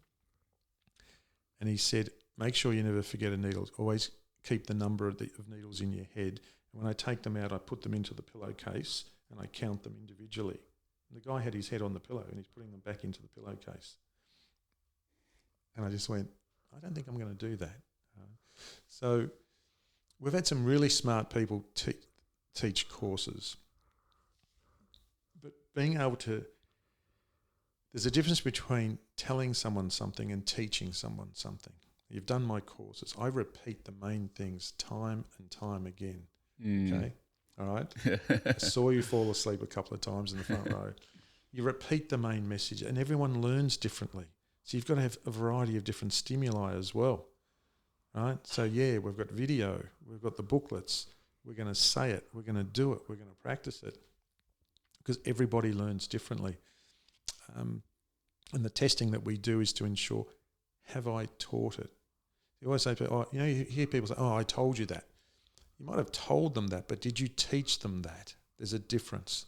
and he said, make sure you never forget a needle. Always keep the number of needles in your head. And when I take them out, I put them into the pillowcase and I count them individually. And the guy had his head on the pillow and he's putting them back into the pillowcase. And I just went, I don't think I'm going to do that. So we've had some really smart people teach courses. But being able to... There's a difference between telling someone something and teaching someone something. You've done my courses. I repeat the main things time and time again. Okay? All right? I saw you fall asleep a couple of times in the front row. You repeat the main message, and everyone learns differently. So you've got to have a variety of different stimuli as well. Right? So, yeah, we've got video. We've got the booklets. We're going to say it. We're going to do it. We're going to practice it. Because everybody learns differently. And the testing that we do is to ensure, have I taught it? You always say, you hear people say, I told you that. You might have told them that, but did you teach them that? There's a difference.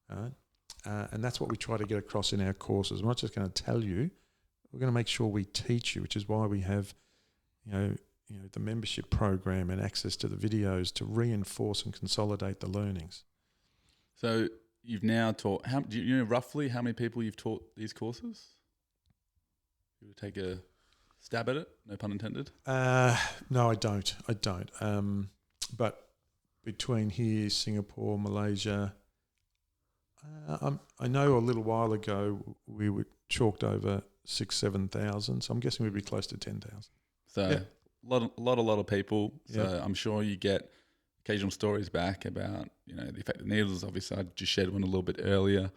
Right? And that's what we try to get across in our courses. We're not just going to tell you, we're going to make sure we teach you, which is why we have, the membership program and access to the videos to reinforce and consolidate the learnings. So you've now taught, do you know roughly how many people you've taught these courses? You would take a stab at it, no pun intended? No, I don't. But between here, Singapore, Malaysia, I know a little while ago we were chalked over 7,000, so I'm guessing we'd be close to 10,000. So a lot of people. So Yeah. I'm sure you get occasional stories back about, the effect of needles. Obviously, I just shared one a little bit earlier.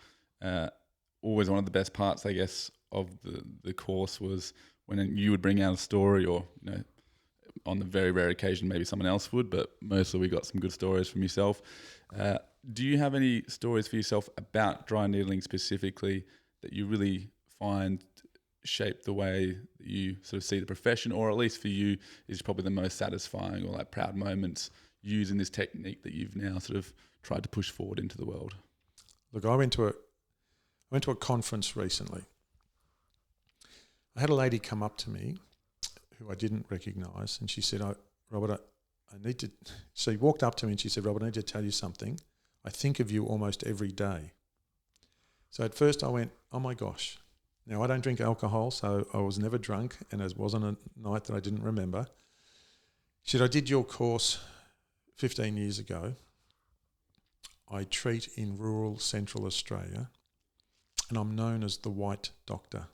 Always one of the best parts, I guess, of the course was when you would bring out a story, or on the very rare occasion maybe someone else would, but mostly we got some good stories from yourself. Do you have any stories for yourself about dry needling specifically that you really find shape the way that you sort of see the profession, or at least for you is probably the most satisfying, or like proud moments using this technique that you've now sort of tried to push forward into the world? Look, I went to a conference recently. I had a lady come up to me who I didn't recognise, and she said, Robert, I need to... She walked up to me and she said, Robert, I need to tell you something. I think of you almost every day. So at first I went, oh my gosh. Now, I don't drink alcohol, so I was never drunk, and it wasn't a night that I didn't remember. She said, I did your course 15 years ago. I treat in rural Central Australia, and I'm known as the White Doctor.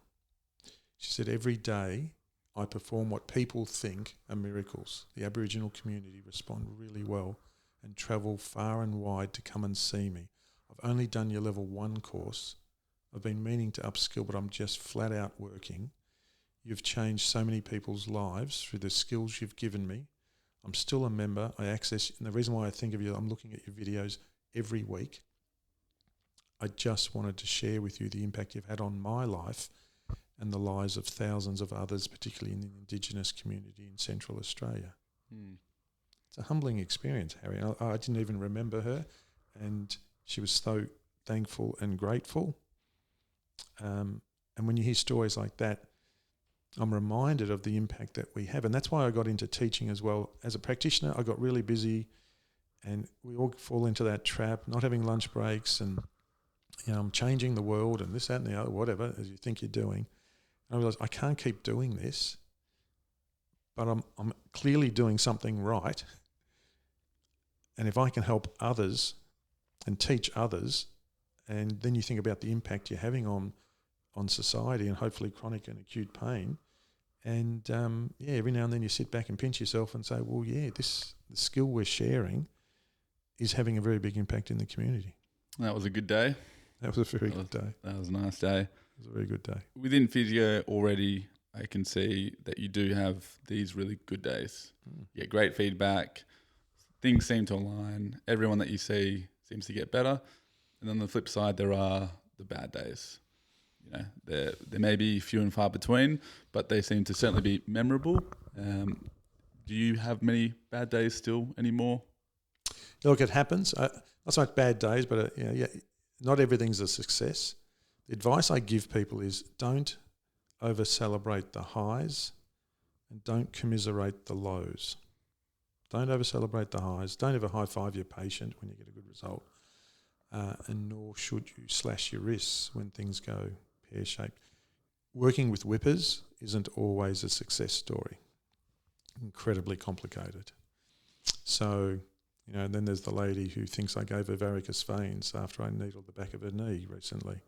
She said, every day I perform what people think are miracles. The Aboriginal community respond really well and travel far and wide to come and see me. I've only done your level 1 course. I've been meaning to upskill, but I'm just flat out working. You've changed so many people's lives through the skills you've given me. I'm still a member. I access, and the reason why I think of you, I'm looking at your videos every week. I just wanted to share with you the impact you've had on my life and the lives of thousands of others, particularly in the Indigenous community in Central Australia. It's a humbling experience, Harry. I didn't even remember her, and she was so thankful and grateful. And when you hear stories like that, I'm reminded of the impact that we have. And that's why I got into teaching as well. As a practitioner, I got really busy, and we all fall into that trap, not having lunch breaks, and I'm changing the world and this, that and the other, whatever, as you think you're doing. And I realised I can't keep doing this, but I'm clearly doing something right. And if I can help others and teach others, and then you think about the impact you're having on society and hopefully chronic and acute pain, and every now and then you sit back and pinch yourself and say, well, the skill we're sharing is having a very big impact in the community. That was a good day. That was a very good day. That was a nice day. It was a very good day. Within physio already, I can see that you do have these really good days. You get great feedback. Things seem to align. Everyone that you see seems to get better. And on the flip side, there are the bad days? You know, there may be few and far between, but they seem to certainly be memorable. Do you have many bad days still anymore? Look, it happens. Not so much bad days, but not everything's a success. The advice I give people is don't over-celebrate the highs and don't commiserate the lows. Don't over-celebrate the highs. Don't ever high-five your patient when you get a good result. And nor should you slash your wrists when things go pear-shaped. Working with whippers isn't always a success story. Incredibly complicated. So, you know, then there's the lady who thinks I gave her varicose veins after I needled the back of her knee recently.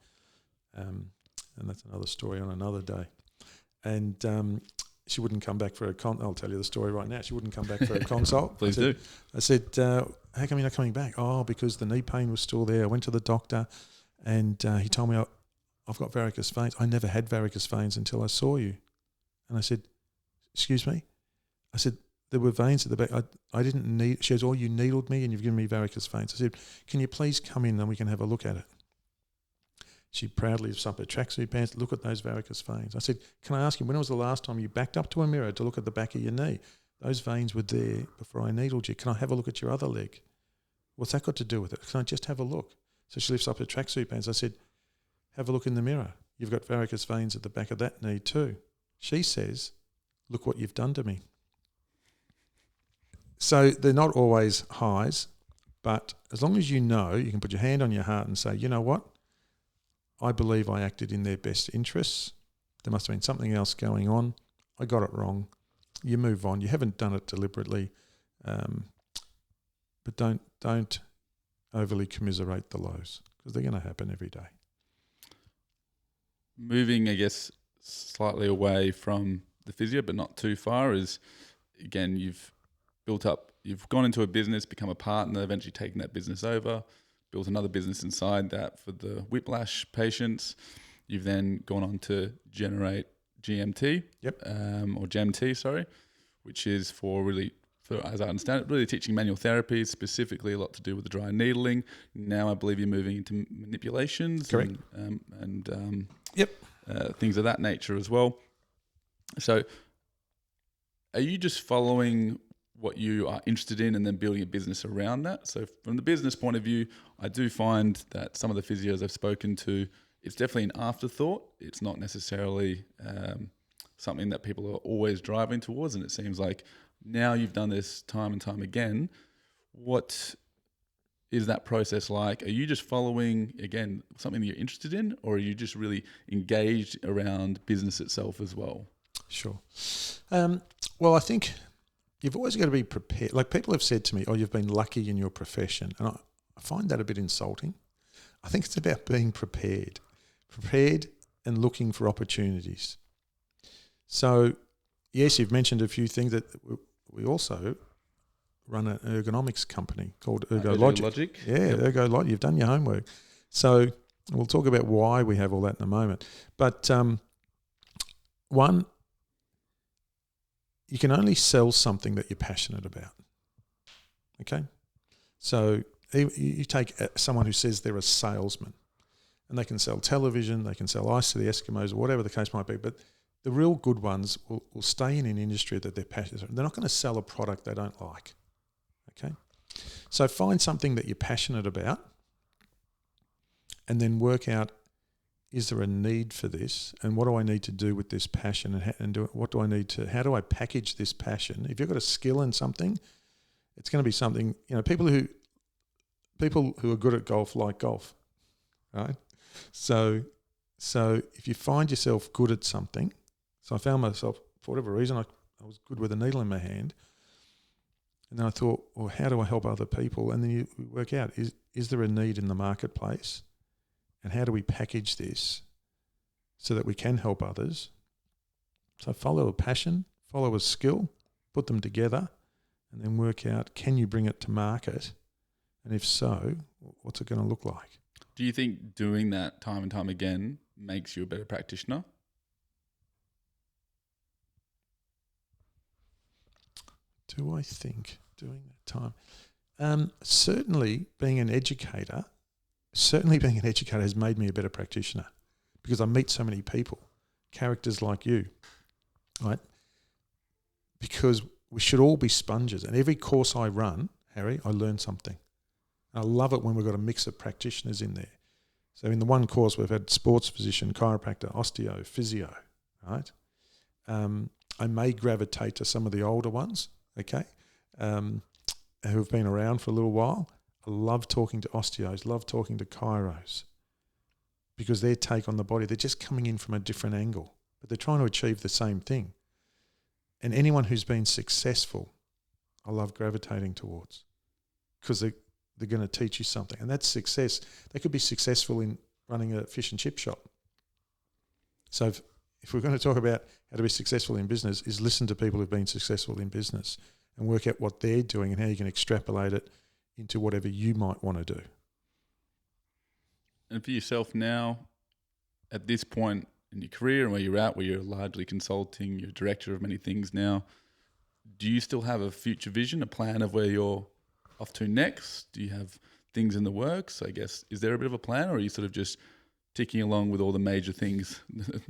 And that's another story on another day. And she wouldn't come back for a I'll tell you the story right now. She wouldn't come back for a consult. Please do. I said, how come you're not coming back? Oh, because the knee pain was still there. I went to the doctor and he told me I've got varicose veins. I never had varicose veins until I saw you. And I said, excuse me? I said, there were veins at the back. I didn't need... She goes, oh, you needled me and you've given me varicose veins. I said, can you please come in and we can have a look at it? She proudly lifts up her tracksuit pants, look at those varicose veins. I said, can I ask you, when was the last time you backed up to a mirror to look at the back of your knee? Those veins were there before I needled you. Can I have a look at your other leg? What's that got to do with it? Can I just have a look? So she lifts up her tracksuit pants. I said, have a look in the mirror. You've got varicose veins at the back of that knee too. She says, look what you've done to me. So they're not always highs, but as long as you know, you can put your hand on your heart and say, you know what? I believe I acted in their best interests. There must have been something else going on. I got it wrong. You move on. You haven't done it deliberately, but don't overly commiserate the lows because they're going to happen every day. Moving, I guess, slightly away from the physio, but not too far, is, again, you've gone into a business, become a partner, eventually taken that business over, built another business inside that for the Whiplash patients. You've then gone on to generate GMT, or GMT, sorry, which is for, as I understand it, really teaching manual therapies, specifically a lot to do with the dry needling. Now I believe you're moving into manipulations. Correct. And things of that nature as well. So are you just following what you are interested in and then building a business around that? So from the business point of view, I do find that some of the physios I've spoken to, it's definitely an afterthought. It's not necessarily something that people are always driving towards. And it seems like now you've done this time and time again. What is that process like? Are you just following, again, something that you're interested in, or are you just really engaged around business itself as well? Sure. Well, I think you've always got to be prepared. Like people have said to me, oh, you've been lucky in your profession. And I find that a bit insulting. I think it's about being prepared and looking for opportunities. So, yes, you've mentioned a few things that we also run an ergonomics company called ErgoLogic. ErgoLogic. You've done your homework. So we'll talk about why we have all that in a moment. But one, you can only sell something that you're passionate about. Okay? So you take someone who says they're a salesman, and they can sell television, they can sell ice to the Eskimos, or whatever the case might be, but the real good ones will stay in an industry that they're passionate about. They're not going to sell a product they don't like. Okay? So find something that you're passionate about and then work out, is there a need for this? And what do I need to do with this passion? How do I package this passion? If you've got a skill in something, it's going to be something, people who are good at golf like golf, right? So if you find yourself good at something, so I found myself, for whatever reason, I was good with a needle in my hand. And then I thought, well, how do I help other people? And then you work out, is there a need in the marketplace? And how do we package this so that we can help others? So follow a passion, follow a skill, put them together, and then work out, can you bring it to market? And if so, what's it going to look like? Do you think doing that time and time again makes you a better practitioner? Do I think doing that time? Certainly being an educator certainly being an educator has made me a better practitioner because I meet so many people, characters like you, right? Because we should all be sponges. And every course I run, Harry, I learn something. And I love it when we've got a mix of practitioners in there. So in the one course, we've had sports physician, chiropractor, osteo, physio, right? I may gravitate to some of the older ones, okay, who have been around for a little while. I love talking to osteos, love talking to chiros, because their take on the body, they're just coming in from a different angle, but they're trying to achieve the same thing. And anyone who's been successful, I love gravitating towards, because they're going to teach you something. And that's success. They could be successful in running a fish and chip shop. So if we're going to talk about how to be successful in business, is listen to people who've been successful in business and work out what they're doing and how you can extrapolate it into whatever you might want to do. And for yourself now, at this point in your career and where you're at, where you're largely consulting, you're director of many things now, do you still have a future vision, a plan of where you're off to next? Do you have things in the works? I guess, is there a bit of a plan, or are you sort of just ticking along with all the major things?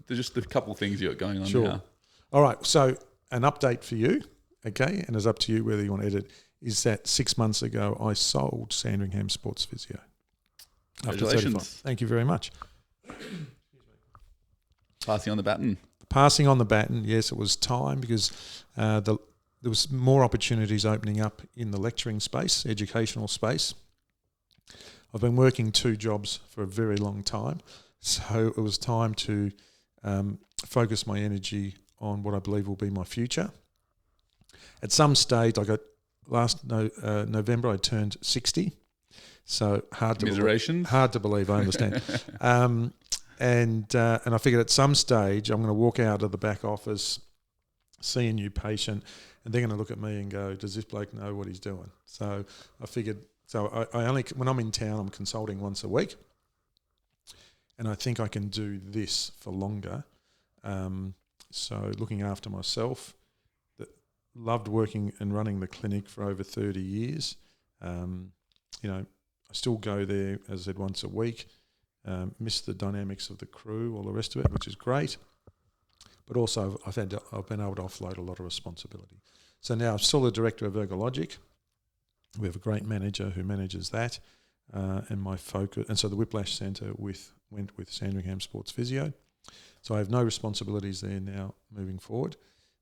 There's just a couple of things you've got going on now. All right, so an update for you, okay, and it's up to you whether you want to edit, is that 6 months ago I sold Sandringham Sports Physio. Congratulations. Thank you very much. Passing on the baton. Passing on the baton, yes, it was time, because there was more opportunities opening up in the lecturing space, educational space. I've been working 2 jobs for a very long time, so it was time to focus my energy on what I believe will be my future. At some stage, last November, I turned 60, so hard to believe, I understand. And I figured at some stage I'm going to walk out of the back office, see a new patient, and they're going to look at me and go, does this bloke know what he's doing? So I figured, I only, when I'm in town, I'm consulting once a week, and I think I can do this for longer. So looking after myself, loved working and running the clinic for over 30 years. I still go there, as I said, once a week. Miss the dynamics of the crew, all the rest of it, which is great. But also I've been able to offload a lot of responsibility. So now I'm still the director of Ergologic. We have a great manager who manages that, and my focus. And so the Whiplash Centre went with Sandringham Sports Physio. So I have no responsibilities there now moving forward,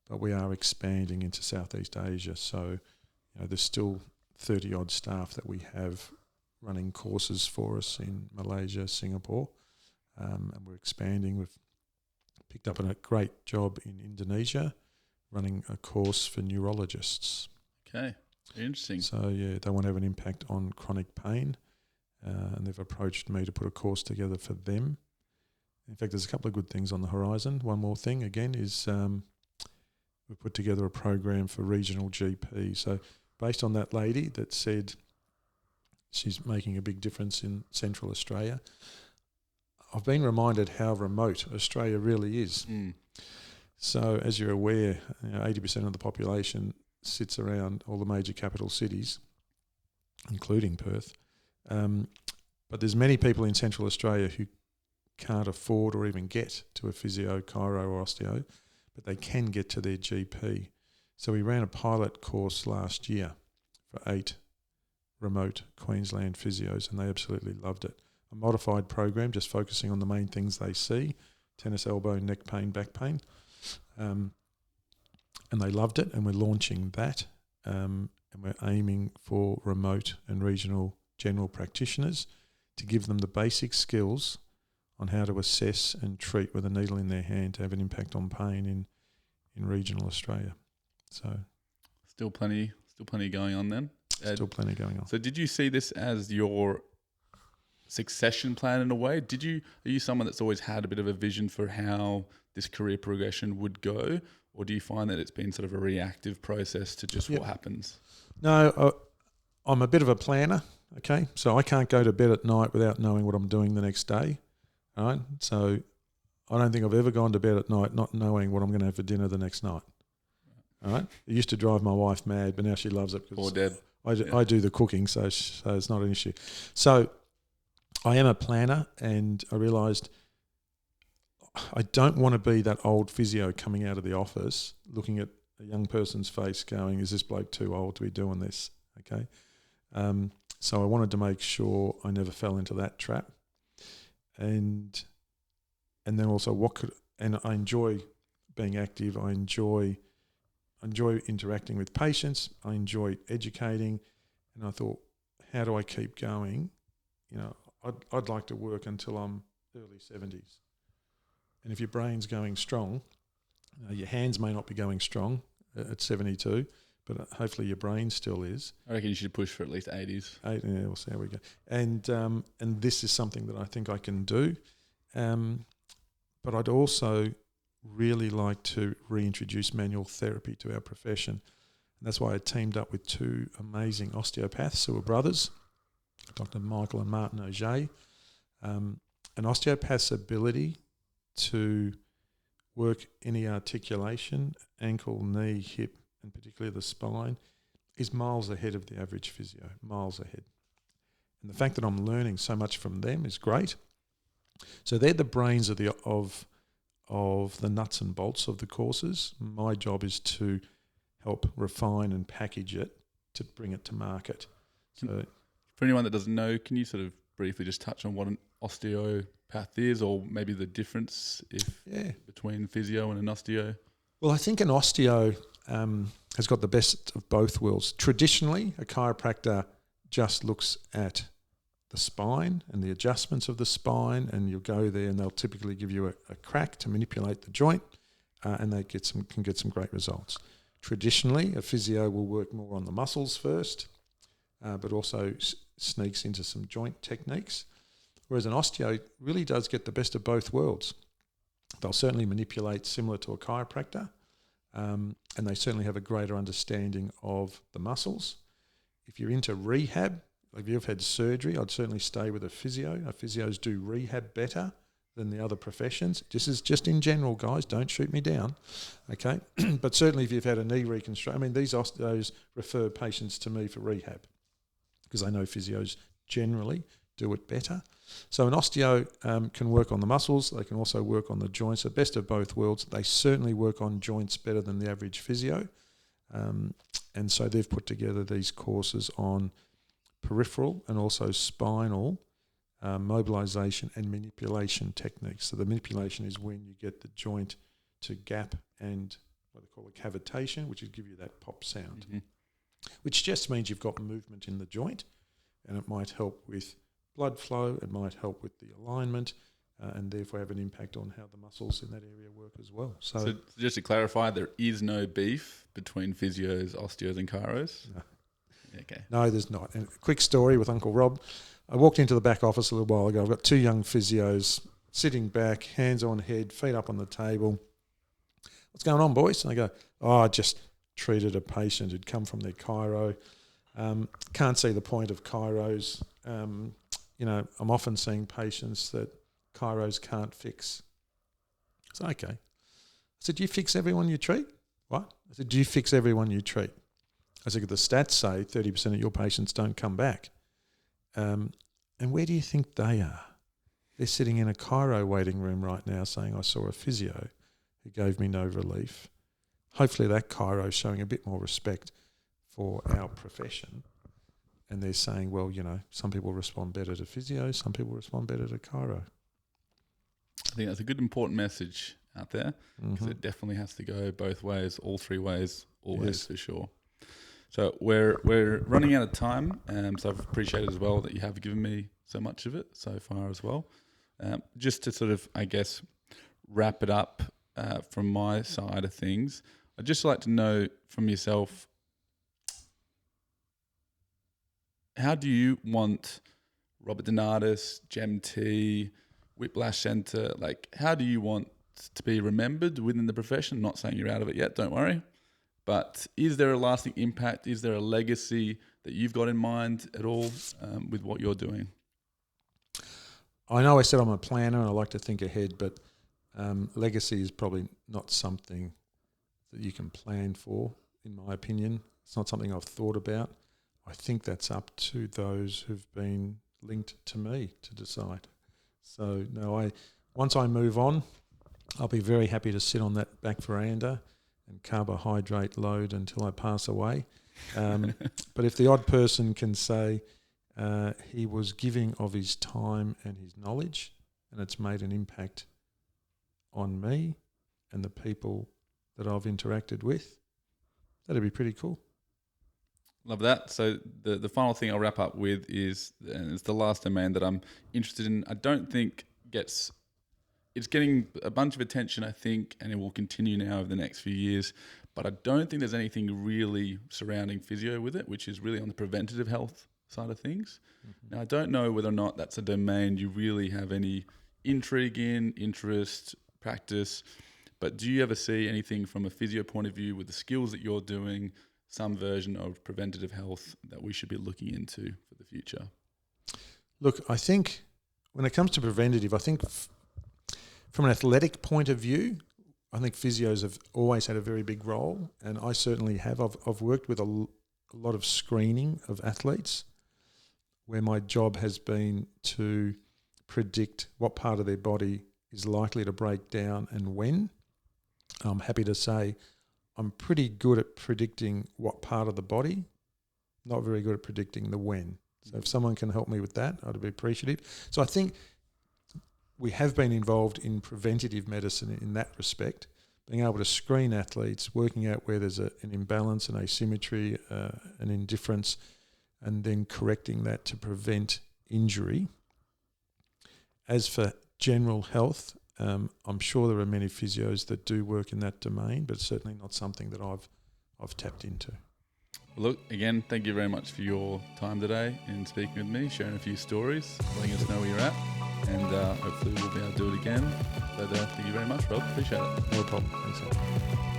but we are expanding into Southeast Asia. So there's still 30 odd staff that we have running courses for us in Malaysia, Singapore, and we're expanding. We've picked up a great job in Indonesia, running a course for neurologists. Okay, interesting. So they want to have an impact on chronic pain, and they've approached me to put a course together for them. In fact, there's a couple of good things on the horizon. One more thing, again, is we put together a program for regional GP. So based on that lady that said she's making a big difference in Central Australia, I've been reminded how remote Australia really is. So as you're aware, 80% of the population sits around all the major capital cities, including Perth. But there's many people in Central Australia who can't afford or even get to a physio, chiro or osteo, but they can get to their GP. So we ran a pilot course last year for 8 remote Queensland physios, and they absolutely loved it. A modified program, just focusing on the main things they see: tennis elbow, neck pain, back pain. And they loved it, and we're launching that. And we're aiming for remote and regional general practitioners to give them the basic skills on how to assess and treat with a needle in their hand to have an impact on pain in regional Australia. So still plenty going on then. Still plenty going on. So did you see this as your succession plan in a way? Are you someone that's always had a bit of a vision for how this career progression would go, or do you find that it's been sort of a reactive process to just what happens? No, I'm a bit of a planner, okay? So I can't go to bed at night without knowing what I'm doing the next day, all right? So I don't think I've ever gone to bed at night not knowing what I'm going to have for dinner the next night, all right? It used to drive my wife mad, but now she loves it. Poor Deb. I do the cooking, so it's not an issue. So I am a planner, and I realised I don't want to be that old physio coming out of the office looking at a young person's face going, is this bloke too old to be doing this? Okay. So I wanted to make sure I never fell into that trap. And then also I enjoy being active. I enjoy interacting with patients. I enjoy educating. And I thought, how do I keep going? I'd like to work until I'm early 70s. And if your brain's going strong, your hands may not be going strong at 72, but hopefully your brain still is. I reckon you should push for at least 80s. We'll see how we go. And this is something that I think I can do. But I'd also really like to reintroduce manual therapy to our profession. And that's why I teamed up with two amazing osteopaths who are brothers, Dr. Michael and Martin Auger. An osteopath's ability to work any articulation, ankle, knee, hip, and particularly the spine, is miles ahead of the average physio, miles ahead. And the fact that I'm learning so much from them is great. So they're the brains of the nuts and bolts of the courses. My job is to help refine and package it to bring it to market. So, for anyone that doesn't know, can you sort of briefly just touch on what an osteopath is, or maybe the difference between physio and an osteo? Well, I think an osteo has got the best of both worlds. Traditionally, a chiropractor just looks at the spine and the adjustments of the spine, and you'll go there and they'll typically give you a crack to manipulate the joint, and they can get some great results. Traditionally, a physio will work more on the muscles first, but also sneaks into some joint techniques, whereas an osteo really does get the best of both worlds. They'll certainly manipulate similar to a chiropractor, and they certainly have a greater understanding of the muscles. If you're into rehab, like if you've had surgery, I'd certainly stay with a physio. Physios do rehab better than the other professions. This is just in general, guys. Don't shoot me down, okay? But certainly if you've had a knee reconstruction, these osteos refer patients to me for rehab because I know physios generally do it better. So an osteo can work on the muscles. They can also work on the joints. The best of both worlds. They certainly work on joints better than the average physio. And so they've put together these courses on peripheral and also spinal mobilization and manipulation techniques. So the manipulation is when you get the joint to gap and what they call a cavitation, which is give you that pop sound, which just means you've got movement in the joint, and it might help with blood flow, it might help with the alignment, and therefore have an impact on how the muscles in that area work as well. So just to clarify, there is no beef between physios, osteos and chiros? No. Okay. No, there's not. And a quick story with Uncle Rob. I walked into the back office a little while ago. I've got two young physios sitting back, hands on head, feet up on the table. What's going on, boys? And they go, I just treated a patient who'd come from their chiro. Can't see the point of chiros. I'm often seeing patients that chiros can't fix. I said, okay. I said, do you fix everyone you treat? What? I said, do you fix everyone you treat? I said, the stats say 30% of your patients don't come back. And where do you think they are? They're sitting in a chiro waiting room right now saying, I saw a physio who gave me no relief. Hopefully that chiro is showing a bit more respect for our profession. And they're saying, well, some people respond better to physio, some people respond better to chiro. I think that's a good important message out there, because it definitely has to go both ways, all three ways, always, for sure. So we're running out of time, so I've appreciated as well that you have given me so much of it so far as well. Just to sort of, I guess, wrap it up from my side of things, I'd just like to know from yourself, how do you want Robert De Nardis, GemT, Whiplash Centre, how do you want to be remembered within the profession? I'm not saying you're out of it yet, don't worry. But is there a lasting impact? Is there a legacy that you've got in mind at all with what you're doing? I know I said I'm a planner and I like to think ahead, but legacy is probably not something that you can plan for, in my opinion. It's not something I've thought about. I think that's up to those who've been linked to me to decide. So no, once I move on, I'll be very happy to sit on that back veranda and carbohydrate load until I pass away. But if the odd person can say he was giving of his time and his knowledge, and it's made an impact on me and the people that I've interacted with, that'd be pretty cool. Love that. So the final thing I'll wrap up with is, and it's the last domain that I'm interested in, I don't think it's getting a bunch of attention, I think, and it will continue now over the next few years, but I don't think there's anything really surrounding physio with it, which is really on the preventative health side of things. Mm-hmm. Now, I don't know whether or not that's a domain you really have any intrigue in, interest, practice, but do you ever see anything from a physio point of view with the skills that you're doing, some version of preventative health that we should be looking into for the future? Look, I think when it comes to preventative, I think from an athletic point of view, I think physios have always had a very big role, and I certainly have. I've worked with a lot of screening of athletes where my job has been to predict what part of their body is likely to break down and when. I'm happy to say I'm pretty good at predicting what part of the body, not very good at predicting the when. So if someone can help me with that, I'd be appreciative. So I think we have been involved in preventative medicine in that respect, being able to screen athletes, working out where there's an imbalance, an asymmetry, an indifference, and then correcting that to prevent injury. As for general health, I'm sure there are many physios that do work in that domain, but it's certainly not something that I've tapped into. Look, again, thank you very much for your time today in speaking with me, sharing a few stories, letting us know where you're at, and hopefully we'll be able to do it again. But thank you very much, Rob. Appreciate it. No problem. Thanks, Al.